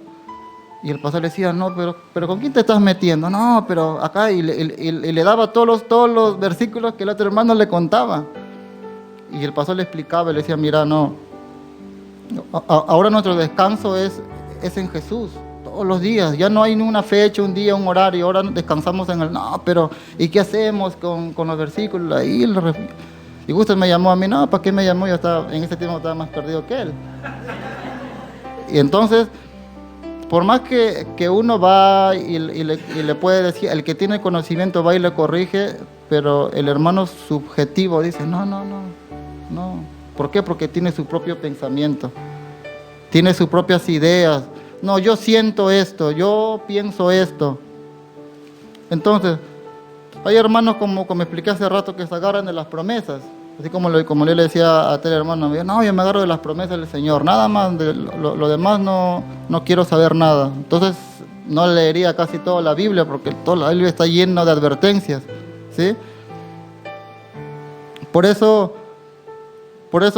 Y el pastor le decía, no, pero ¿con quién te estás metiendo? No, pero acá, y le daba todos los versículos que el otro hermano le contaba. Y el pastor le explicaba y le decía, mira, no, ahora nuestro descanso es en Jesús. Todos los días, ya no hay ni una fecha, un día, un horario, ahora descansamos en el... No, pero ¿y qué hacemos con los versículos? Ahí y usted me llamó a mí, no, ¿para qué me llamó? Yo en ese tiempo estaba más perdido que él. Y entonces, por más que uno va y le puede decir, el que tiene conocimiento va y le corrige, pero el hermano subjetivo dice, no. ¿Por qué? Porque tiene su propio pensamiento, tiene sus propias ideas. No, yo siento esto, yo pienso esto. Entonces, hay hermanos como expliqué hace rato que se agarran de las promesas. Así como yo le decía a aquel hermano, no, yo me agarro de las promesas del Señor, nada más, de lo demás no quiero saber nada. Entonces, no leería casi toda la Biblia, porque toda la Biblia está llena de advertencias, ¿sí? Por eso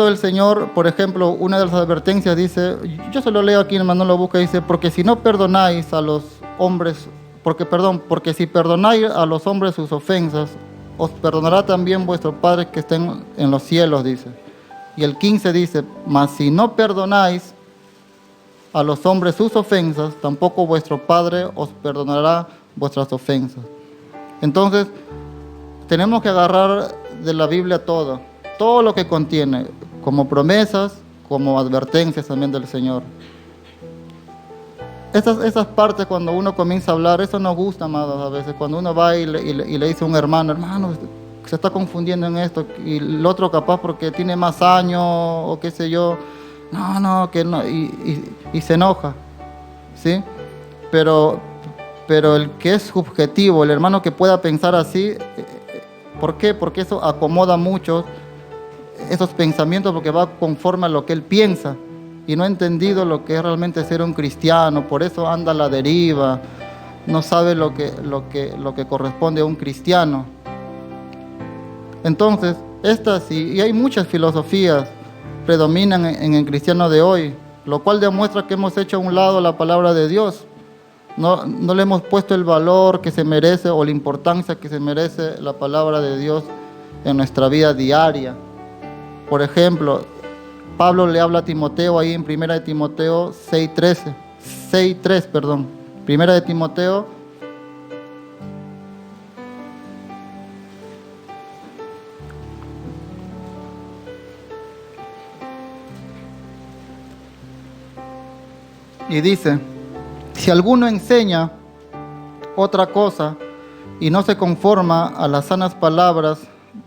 el Señor, por ejemplo, una de las advertencias dice, yo se lo leo aquí, hermano, lo busca, dice, porque si no perdonáis a los hombres, porque si perdonáis a los hombres sus ofensas, os perdonará también vuestro Padre que está en los cielos, dice. Y el 15 dice, mas si no perdonáis a los hombres sus ofensas, tampoco vuestro Padre os perdonará vuestras ofensas. Entonces, tenemos que agarrar de la Biblia todo lo que contiene, como promesas, como advertencias también del Señor. Esas partes cuando uno comienza a hablar, eso nos gusta, amados, a veces. Cuando uno va y le dice a un hermano, se está confundiendo en esto, y el otro capaz porque tiene más años o qué sé yo, que no, y se enoja, ¿sí? Pero el que es subjetivo, el hermano que pueda pensar así, ¿por qué? Porque eso acomoda mucho esos pensamientos, porque va conforme a lo que él piensa y no ha entendido lo que es realmente ser un cristiano. Por eso anda a la deriva, no sabe lo que corresponde a un cristiano. Entonces, y hay muchas filosofías predominan en el cristiano de hoy, lo cual demuestra que hemos hecho a un lado la palabra de Dios. No le hemos puesto el valor que se merece o la importancia que se merece la palabra de Dios en nuestra vida diaria. Por ejemplo, Pablo le habla a Timoteo ahí en 1 de Timoteo 6:3, perdón. 1 de Timoteo 6:3. Y dice, si alguno enseña otra cosa y no se conforma a las sanas palabras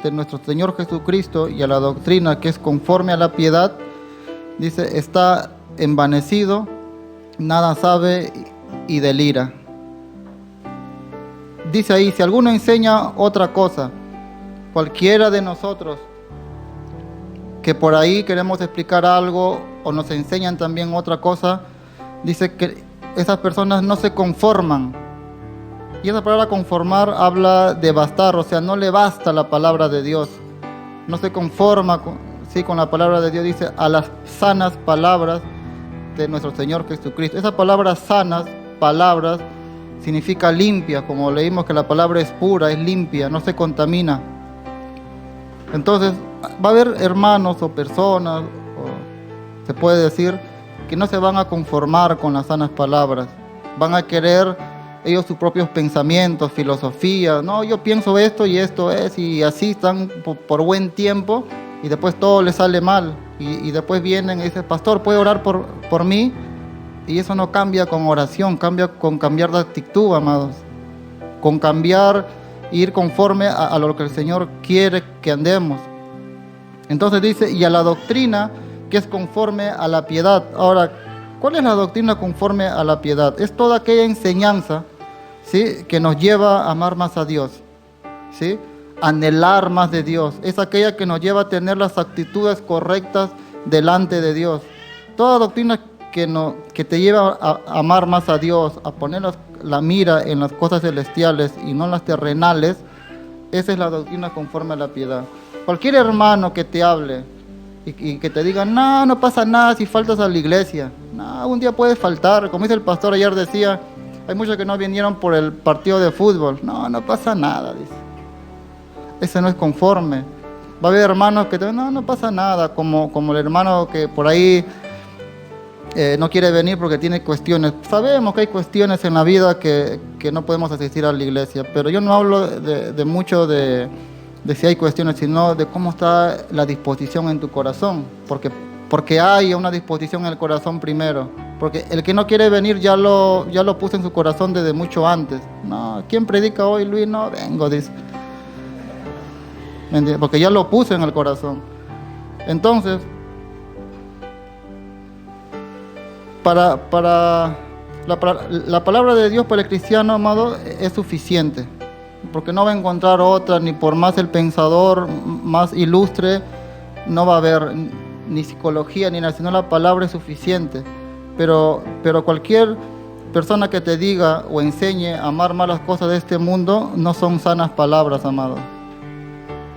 de nuestro Señor Jesucristo y a la doctrina que es conforme a la piedad, dice, está envanecido, nada sabe y delira. Dice ahí, si alguno enseña otra cosa, cualquiera de nosotros que por ahí queremos explicar algo o nos enseñan también otra cosa, dice que esas personas no se conforman. Y esa palabra conformar habla de bastar, o sea, no le basta la palabra de Dios. No se conforma con la palabra de Dios, dice, a las sanas palabras de nuestro Señor Jesucristo. Esas palabras sanas, palabras, significa limpia, como leímos que la palabra es pura, es limpia, no se contamina. Entonces, va a haber hermanos o personas, o se puede decir, que no se van a conformar con las sanas palabras. Van a querer ellos sus propios pensamientos, filosofías. No, yo pienso esto y esto es, y así están por buen tiempo, y después todo les sale mal. Y después vienen y dicen, pastor, ¿puede orar por mí? Y eso no cambia con oración, cambia con cambiar de actitud, amados. Con cambiar, ir conforme a lo que el Señor quiere que andemos. Entonces dice, y a la doctrina que es conforme a la piedad. Ahora, ¿cuál es la doctrina conforme a la piedad? Es toda aquella enseñanza, ¿sí?, que nos lleva a amar más a Dios, ¿sí?, anhelar más de Dios. Es aquella que nos lleva a tener las actitudes correctas delante de Dios. Toda doctrina que te lleva a amar más a Dios, a poner la mira en las cosas celestiales y no en las terrenales, esa es la doctrina conforme a la piedad. Cualquier hermano que te hable y que te diga, no pasa nada si faltas a la iglesia. No, un día puedes faltar. Como dice el pastor ayer, decía, hay muchos que no vinieron por el partido de fútbol. No pasa nada, dice. Ese no es conforme. Va a haber hermanos que te dicen, no pasa nada, como el hermano que por ahí no quiere venir porque tiene cuestiones. Sabemos que hay cuestiones en la vida que no podemos asistir a la iglesia, pero yo no hablo de mucho de si hay cuestiones, sino de cómo está la disposición en tu corazón, porque hay una disposición en el corazón primero, porque el que no quiere venir ya lo puso en su corazón desde mucho antes. No, ¿quién predica hoy, Luis? No vengo, dice, porque ya lo puso en el corazón. Entonces, para la palabra de Dios para el cristiano, amado, es suficiente, porque no va a encontrar otra, ni por más el pensador más ilustre, no va a haber ni psicología ni nada, sino la palabra es suficiente. Pero cualquier persona que te diga o enseñe a amar más las cosas de este mundo, no son sanas palabras, amado.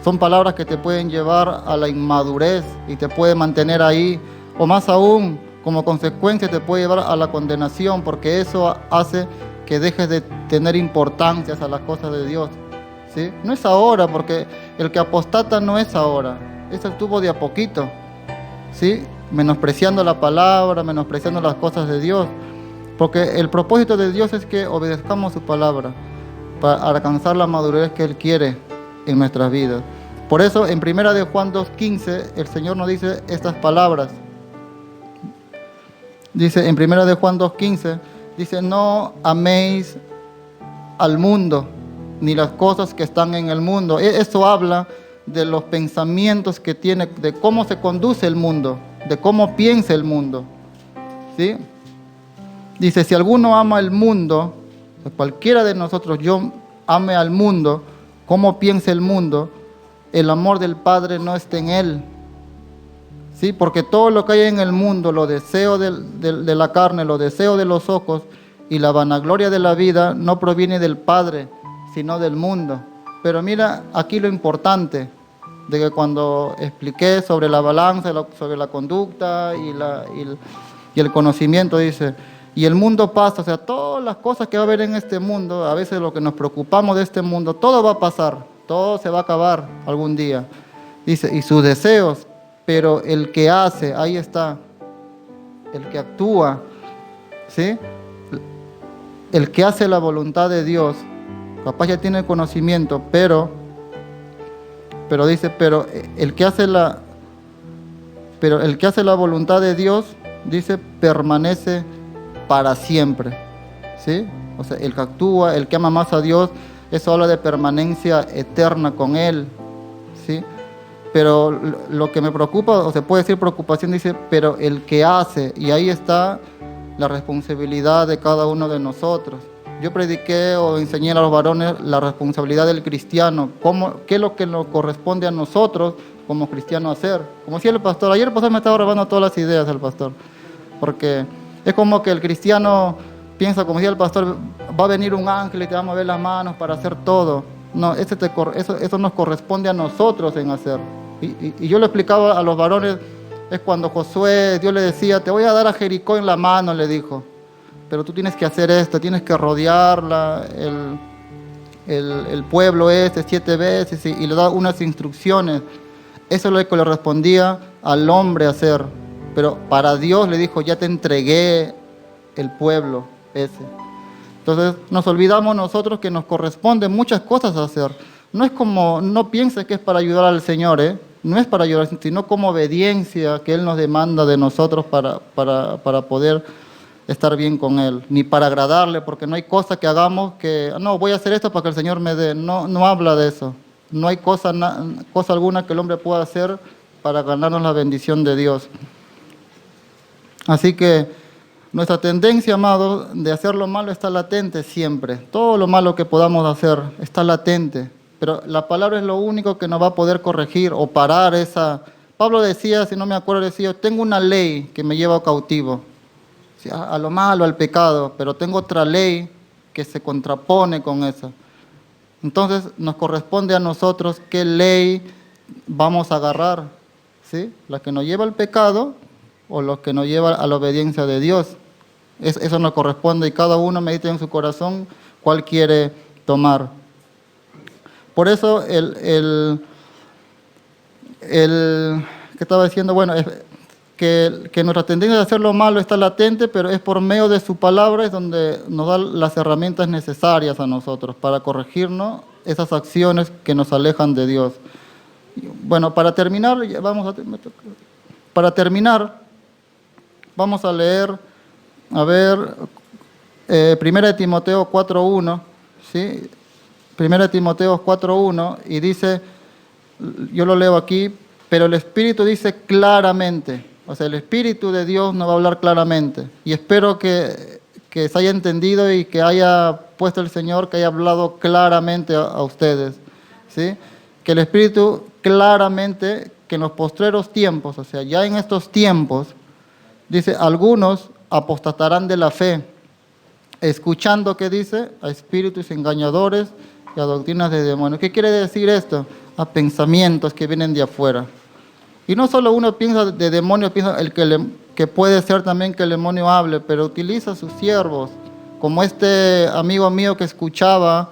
Son palabras que te pueden llevar a la inmadurez y te pueden mantener ahí, o más aún, como consecuencia te puede llevar a la condenación, porque eso hace que dejes de tener importancia a las cosas de Dios, ¿sí? No es ahora, porque el que apostata no es ahora, eso estuvo de a poquito, ¿sí?, menospreciando la palabra, menospreciando las cosas de Dios, porque el propósito de Dios es que obedezcamos su palabra para alcanzar la madurez que Él quiere en nuestras vidas. Por eso en 1 de Juan 2:15 el Señor nos dice estas palabras. Dice en 1 de Juan 2:15, dice, no améis al mundo, ni las cosas que están en el mundo. Eso habla de los pensamientos que tiene, de cómo se conduce el mundo, de cómo piensa el mundo, ¿sí? Dice, si alguno ama el mundo, cualquiera de nosotros, yo ame al mundo, cómo piensa el mundo, el amor del Padre no está en él. Sí, porque todo lo que hay en el mundo, los deseos de la carne, los deseos de los ojos y la vanagloria de la vida, no proviene del Padre, sino del mundo. Pero mira aquí lo importante, de que cuando expliqué sobre la balanza, sobre la conducta y el conocimiento, dice, y el mundo pasa, o sea, todas las cosas que va a haber en este mundo, a veces lo que nos preocupamos de este mundo, todo va a pasar, todo se va a acabar algún día. Dice, y sus deseos, pero el que hace, ahí está, el que actúa, ¿sí? El que hace la voluntad de Dios, capaz ya tiene conocimiento, pero dice, pero el que hace la voluntad de Dios, dice, permanece para siempre, ¿sí? O sea, el que actúa, el que ama más a Dios, eso habla de permanencia eterna con Él, ¿sí? Pero lo que me preocupa, o se puede decir preocupación, dice, pero el que hace, y ahí está la responsabilidad de cada uno de nosotros. Yo prediqué o enseñé a los varones la responsabilidad del cristiano, qué es lo que nos corresponde a nosotros como cristianos hacer. Como decía el pastor, ayer el pastor me estaba robando todas las ideas, el pastor, porque es como que el cristiano piensa, como decía el pastor, va a venir un ángel y te va a mover las manos para hacer todo. No, eso nos corresponde a nosotros en hacer. Y yo le explicaba a los varones, es cuando Josué, Dios le decía, te voy a dar a Jericó en la mano, le dijo. pero tú tienes que hacer esto, tienes que rodear el pueblo 7 veces y le da unas instrucciones. Eso es lo que le respondía al hombre hacer, pero para Dios le dijo, ya te entregué el pueblo ese. Entonces nos olvidamos nosotros que nos corresponden muchas cosas a hacer. No es como, no pienses que es para ayudar al Señor, no es para ayudar, sino como obediencia que Él nos demanda de nosotros para poder estar bien con Él, ni para agradarle, porque no hay cosa que hagamos que, no, voy a hacer esto para que el Señor me dé. No, no habla de eso. No hay cosa alguna que el hombre pueda hacer para ganarnos la bendición de Dios. Así que nuestra tendencia, amados, de hacer lo malo está latente siempre. Todo lo malo que podamos hacer está latente. Pero la palabra es lo único que nos va a poder corregir o parar esa. Pablo decía, si no me acuerdo, decía, tengo una ley que me lleva cautivo a lo malo, al pecado, pero tengo otra ley que se contrapone con esa. Entonces nos corresponde a nosotros qué ley vamos a agarrar, ¿sí? La que nos lleva al pecado o la que nos lleva a la obediencia de Dios. Eso nos corresponde y cada uno medita en su corazón cuál quiere tomar. Por eso ¿qué estaba diciendo? Bueno, que nuestra tendencia de hacer lo malo está latente, pero es por medio de su palabra es donde nos da las herramientas necesarias a nosotros para corregirnos esas acciones que nos alejan de Dios. Bueno, para terminar, vamos a leer, a ver, 1 Timoteo 4.1, ¿sí? 1 Timoteo 4.1, y dice, yo lo leo aquí, pero el Espíritu dice claramente, o sea, el Espíritu de Dios nos va a hablar claramente. Y espero que se haya entendido y que haya puesto el Señor, que haya hablado claramente a ustedes, ¿sí? Que el Espíritu claramente, que en los postreros tiempos, o sea, ya en estos tiempos, dice, algunos apostatarán de la fe, escuchando, ¿qué dice? A espíritus engañadores y a doctrinas de demonios. ¿Qué quiere decir esto? A pensamientos que vienen de afuera. Y no solo uno piensa de demonio, piensa que puede ser también que el demonio hable, pero utiliza a sus siervos, como este amigo mío que escuchaba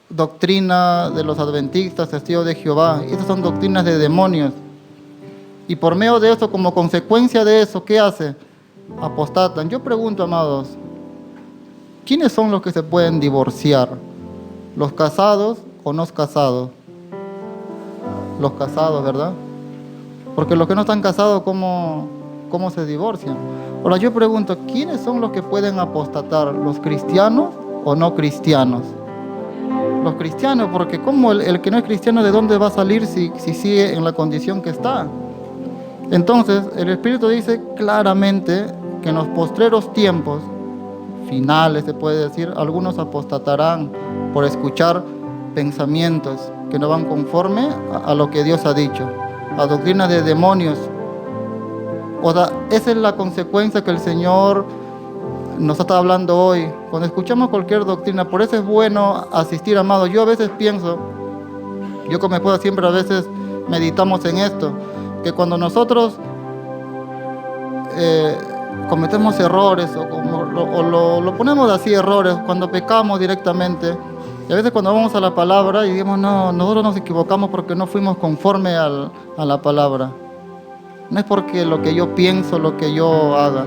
doctrina de los adventistas, testigos de Jehová. Esas son doctrinas de demonios. Y por medio de eso, como consecuencia de eso, ¿qué hace? Apostatan. Yo pregunto, amados, ¿quiénes son los que se pueden divorciar? ¿Los casados o no casados? Los casados, ¿verdad? Porque los que no están casados, ¿cómo se divorcian? Ahora yo pregunto, ¿quiénes son los que pueden apostatar? ¿Los cristianos o no cristianos? Los cristianos, porque ¿cómo el que no es cristiano de dónde va a salir si sigue en la condición que está? Entonces, el Espíritu dice claramente que en los postreros tiempos, finales se puede decir, algunos apostatarán por escuchar pensamientos que no van conforme a lo que Dios ha dicho, a doctrinas de demonios. O sea, esa es la consecuencia que el Señor nos está hablando hoy. Cuando escuchamos cualquier doctrina, por eso es bueno asistir, amados. Yo a veces pienso, yo como esposa siempre a veces meditamos en esto, que cuando nosotros cometemos errores o lo ponemos así, errores, cuando pecamos directamente, y a veces cuando vamos a la palabra y decimos, no, nosotros nos equivocamos porque no fuimos conforme a la palabra. No es porque lo que yo pienso, lo que yo haga.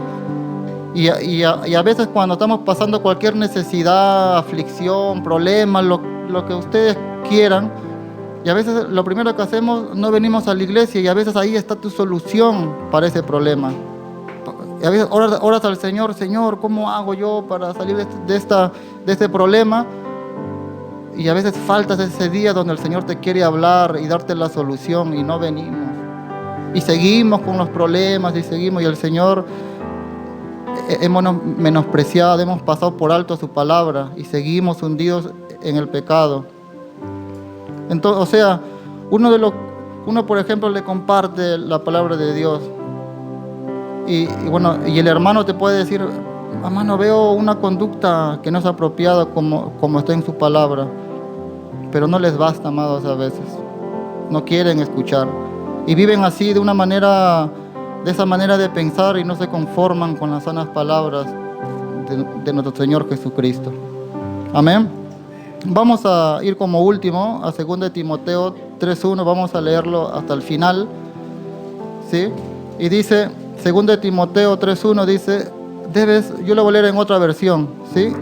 Y a veces cuando estamos pasando cualquier necesidad, aflicción, problema, lo que ustedes quieran, y a veces lo primero que hacemos, no venimos a la iglesia y a veces ahí está tu solución para ese problema. Y a veces oras al Señor, Señor, ¿cómo hago yo para salir de este problema? Y a veces faltas ese día donde el Señor te quiere hablar y darte la solución y no venimos. Y seguimos con los problemas y el Señor hemos menospreciado, hemos pasado por alto su palabra y seguimos hundidos en el pecado. Entonces, o sea, uno por ejemplo le comparte la palabra de Dios y el hermano te puede decir, hermano, veo una conducta que no es apropiada como está en su palabra, pero no les basta, amados, a veces no quieren escuchar y viven así de una manera de esa manera de pensar y no se conforman con las sanas palabras de nuestro Señor Jesucristo. Amén. Vamos a ir como último a 2 Timoteo 3:1, vamos a leerlo hasta el final, ¿sí? Y dice, 2 Timoteo 3:1 dice, yo lo voy a leer en otra versión, ¿sí?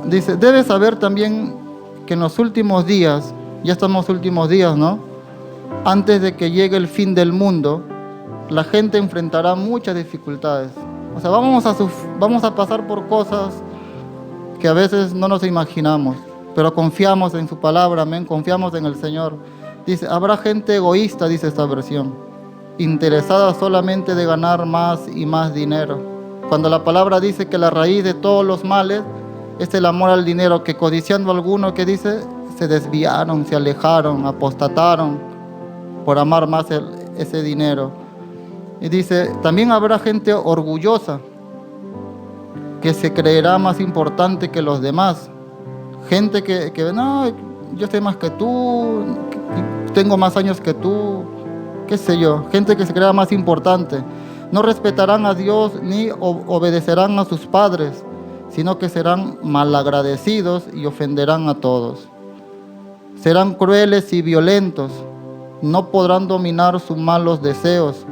Dice, debes saber también que en los últimos días, ya estamos últimos días, ¿no? Antes de que llegue el fin del mundo, la gente enfrentará muchas dificultades. O sea, vamos a pasar por cosas que a veces no nos imaginamos, pero confiamos en su palabra, amén, confiamos en el Señor. Dice, habrá gente egoísta, dice esta versión, interesada solamente de ganar más y más dinero. Cuando la palabra dice que la raíz de todos los males es el amor al dinero, que codiciando alguno, que dice, se desviaron, se alejaron, apostataron por amar más ese dinero. Y dice, también habrá gente orgullosa, que se creerá más importante que los demás. Gente que no, yo sé más que tú, tengo más años que tú, qué sé yo. Gente que se creerá más importante. No respetarán a Dios ni obedecerán a sus padres, sino que serán malagradecidos y ofenderán a todos. Serán crueles y violentos, no podrán dominar sus malos deseos,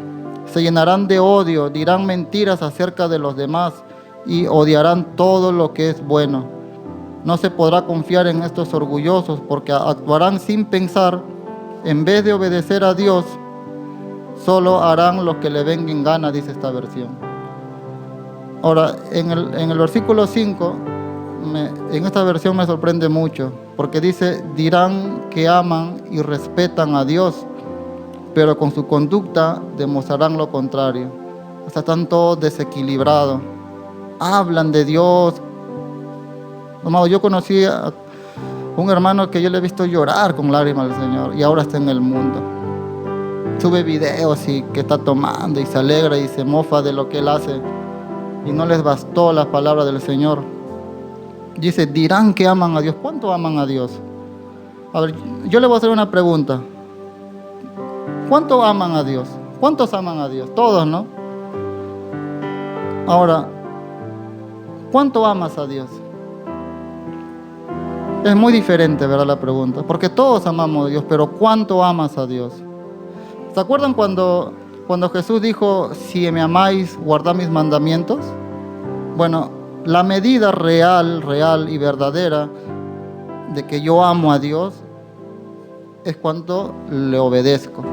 se llenarán de odio, dirán mentiras acerca de los demás y odiarán todo lo que es bueno. No se podrá confiar en estos orgullosos porque actuarán sin pensar. En vez de obedecer a Dios, solo harán lo que le venga en gana, dice esta versión. Ahora, en el versículo 5, en esta versión me sorprende mucho, porque dice, dirán que aman y respetan a Dios, pero con su conducta demostrarán lo contrario. O sea, están todos desequilibrados. Hablan de Dios. Amado, yo conocí a un hermano que yo le he visto llorar con lágrimas al Señor y ahora está en el mundo. Sube videos y que está tomando y se alegra y se mofa de lo que él hace y no les bastó la palabra del Señor. Dice, dirán que aman a Dios. ¿Cuánto aman a Dios? A ver, yo le voy a hacer una pregunta. ¿Cuánto aman a Dios? ¿Cuántos aman a Dios? Todos, ¿no? Ahora, ¿cuánto amas a Dios? Es muy diferente, ¿verdad? La pregunta, porque todos amamos a Dios, pero ¿cuánto amas a Dios? ¿Se acuerdan cuando Jesús dijo, si me amáis, guardad mis mandamientos? Bueno, la medida real y verdadera de que yo amo a Dios es cuánto le obedezco.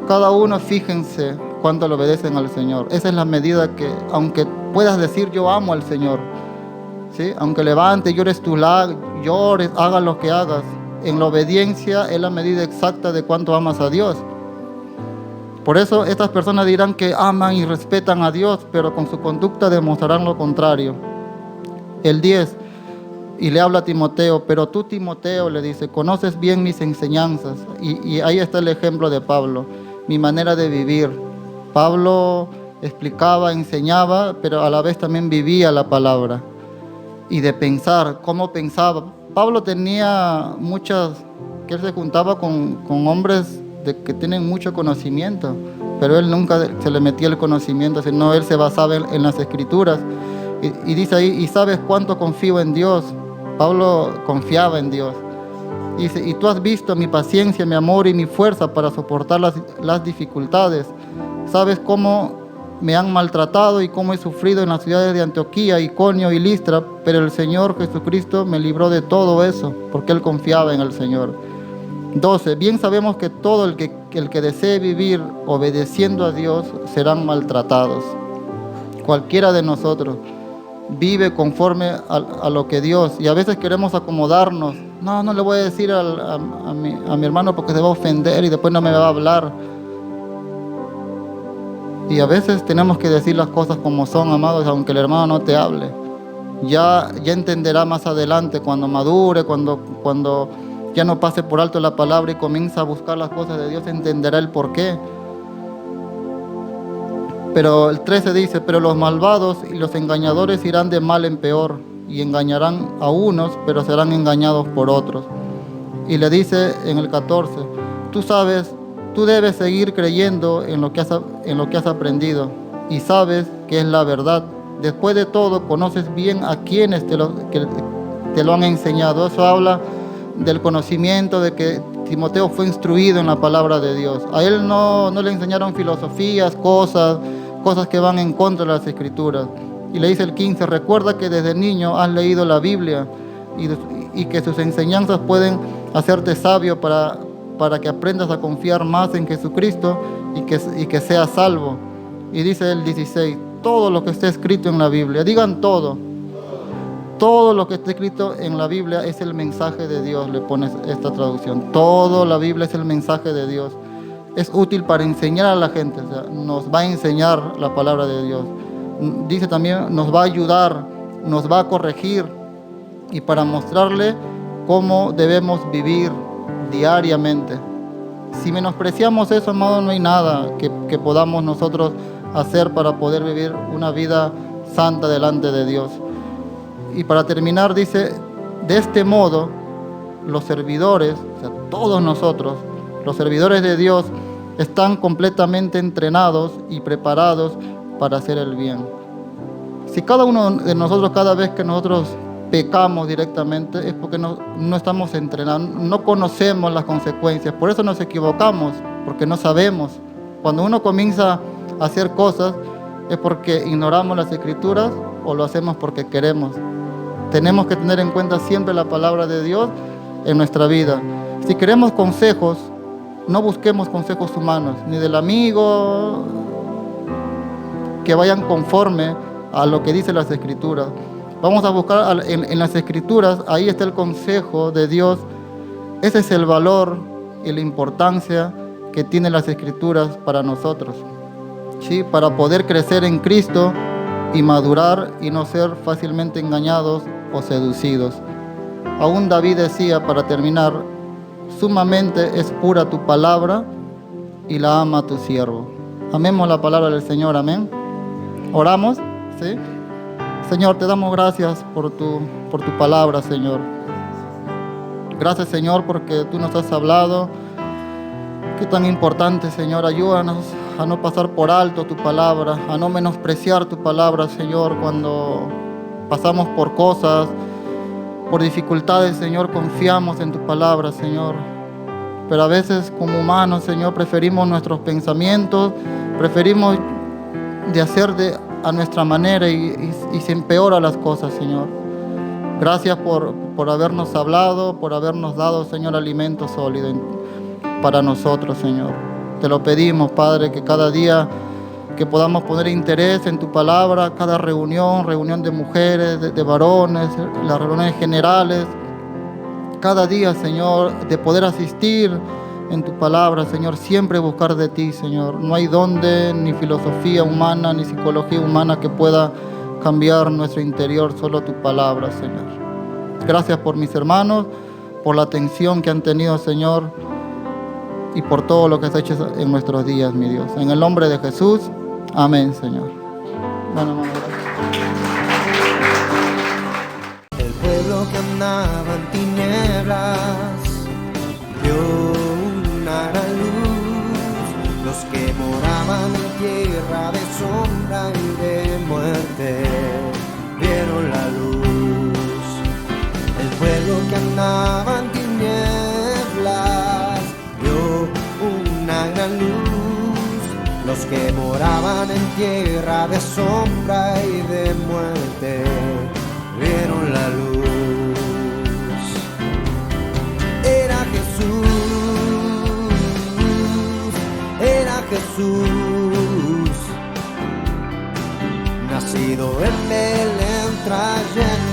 Cada uno, fíjense cuánto le obedecen al Señor. Esa es la medida que, aunque puedas decir yo amo al Señor, ¿sí? Aunque levantes, llores llores, hagas lo que hagas, en la obediencia es la medida exacta de cuánto amas a Dios. Por eso estas personas dirán que aman y respetan a Dios, pero con su conducta demostrarán lo contrario. El 10, y le habla a Timoteo, pero tú, Timoteo, le dice, conoces bien mis enseñanzas. Y ahí está el ejemplo de Pablo, mi manera de vivir. Pablo explicaba, enseñaba, pero a la vez también vivía la palabra. Y de pensar, cómo pensaba. Pablo tenía que él se juntaba con hombres que tienen mucho conocimiento, pero él nunca se le metía el conocimiento, sino él se basaba en las Escrituras. Y dice ahí, ¿y sabes cuánto confío en Dios? Pablo confiaba en Dios. Dice, y tú has visto mi paciencia, mi amor y mi fuerza para soportar las dificultades. Sabes cómo me han maltratado y cómo he sufrido en las ciudades de Antioquía, Iconio y Listra, pero el Señor Jesucristo me libró de todo eso, porque él confiaba en el Señor. 12. Bien sabemos que todo el que desee vivir obedeciendo a Dios serán maltratados. Cualquiera de nosotros vive conforme a lo que Dios, y a veces queremos acomodarnos. No le voy a decir a mi hermano porque se va a ofender y después no me va a hablar. Y a veces tenemos que decir las cosas como son, amados, aunque el hermano no te hable. Ya entenderá más adelante, cuando madure, cuando ya no pase por alto la palabra y comienza a buscar las cosas de Dios, entenderá el porqué. Pero el 13 dice, pero los malvados y los engañadores irán de mal en peor, y engañarán a unos, pero serán engañados por otros. Y le dice en el 14, tú sabes Tú debes seguir creyendo en lo que has aprendido y sabes que es la verdad. Después de todo, conoces bien a quienes te lo han enseñado. Eso habla del conocimiento, de que Timoteo fue instruido en la palabra de Dios. A él no le enseñaron filosofías, cosas que van en contra de las Escrituras. Y le dice el 15, recuerda que desde niño has leído la Biblia y que sus enseñanzas pueden hacerte sabio para que aprendas a confiar más en Jesucristo y que seas salvo. Y dice el 16, todo lo que esté escrito en la Biblia, digan todo lo que esté escrito en la Biblia es el mensaje de Dios, le pones esta traducción. Todo la Biblia es el mensaje de Dios. Es útil para enseñar a la gente, o sea, nos va a enseñar la palabra de Dios. Dice también, nos va a ayudar, nos va a corregir y para mostrarle cómo debemos vivir diariamente. Si menospreciamos eso, amado, no hay nada que podamos nosotros hacer para poder vivir una vida santa delante de Dios. Y para terminar dice, de este modo los servidores, o sea, todos nosotros, los servidores de Dios, están completamente entrenados y preparados para hacer el bien. Si cada uno de nosotros, cada vez que nosotros pecamos directamente, es porque no estamos entrenados, no conocemos las consecuencias, por eso nos equivocamos, porque no sabemos. Cuando uno comienza a hacer cosas, es porque ignoramos las Escrituras o lo hacemos porque queremos. Tenemos que tener en cuenta siempre la palabra de Dios en nuestra vida. Si queremos consejos, no busquemos consejos humanos, ni del amigo, que vayan conforme a lo que dicen las Escrituras. Vamos a buscar en las Escrituras, ahí está el consejo de Dios. Ese es el valor y la importancia que tienen las Escrituras para nosotros, ¿sí? Para poder crecer en Cristo y madurar y no ser fácilmente engañados o seducidos. Aún David decía, para terminar, sumamente es pura tu palabra y la ama tu siervo. Amemos la palabra del Señor, amén. Oramos, ¿sí? Señor, te damos gracias por tu palabra, Señor. Gracias, Señor, porque tú nos has hablado. Qué tan importante, Señor, ayúdanos a no pasar por alto tu palabra, a no menospreciar tu palabra, Señor, cuando pasamos por cosas, por dificultades, Señor, confiamos en tu palabra, Señor. Pero a veces como humanos, Señor, preferimos nuestros pensamientos, preferimos de hacer a nuestra manera y se empeoran las cosas, Señor. Gracias por habernos hablado, por habernos dado, Señor, alimento sólido para nosotros, Señor. Te lo pedimos, Padre, que cada día que podamos poner interés en tu palabra, cada reunión de mujeres, de varones, las reuniones generales, cada día, Señor, de poder asistir en tu palabra, Señor, siempre buscar de ti, Señor. No hay donde, ni filosofía humana, ni psicología humana que pueda cambiar nuestro interior, solo tu palabra, Señor. Gracias por mis hermanos, por la atención que han tenido, Señor, y por todo lo que has hecho en nuestros días, mi Dios. En el nombre de Jesús, amén, Señor. Bueno, hermano, el pueblo que andaba en tinieblas vio una gran luz. Los que moraban en tierra de sombra y de muerte vieron la luz. El pueblo que andaba en tinieblas vio una gran luz. Los que moraban en tierra de sombra y de muerte vieron la luz. Era Jesús, nacido en Belén, trayendo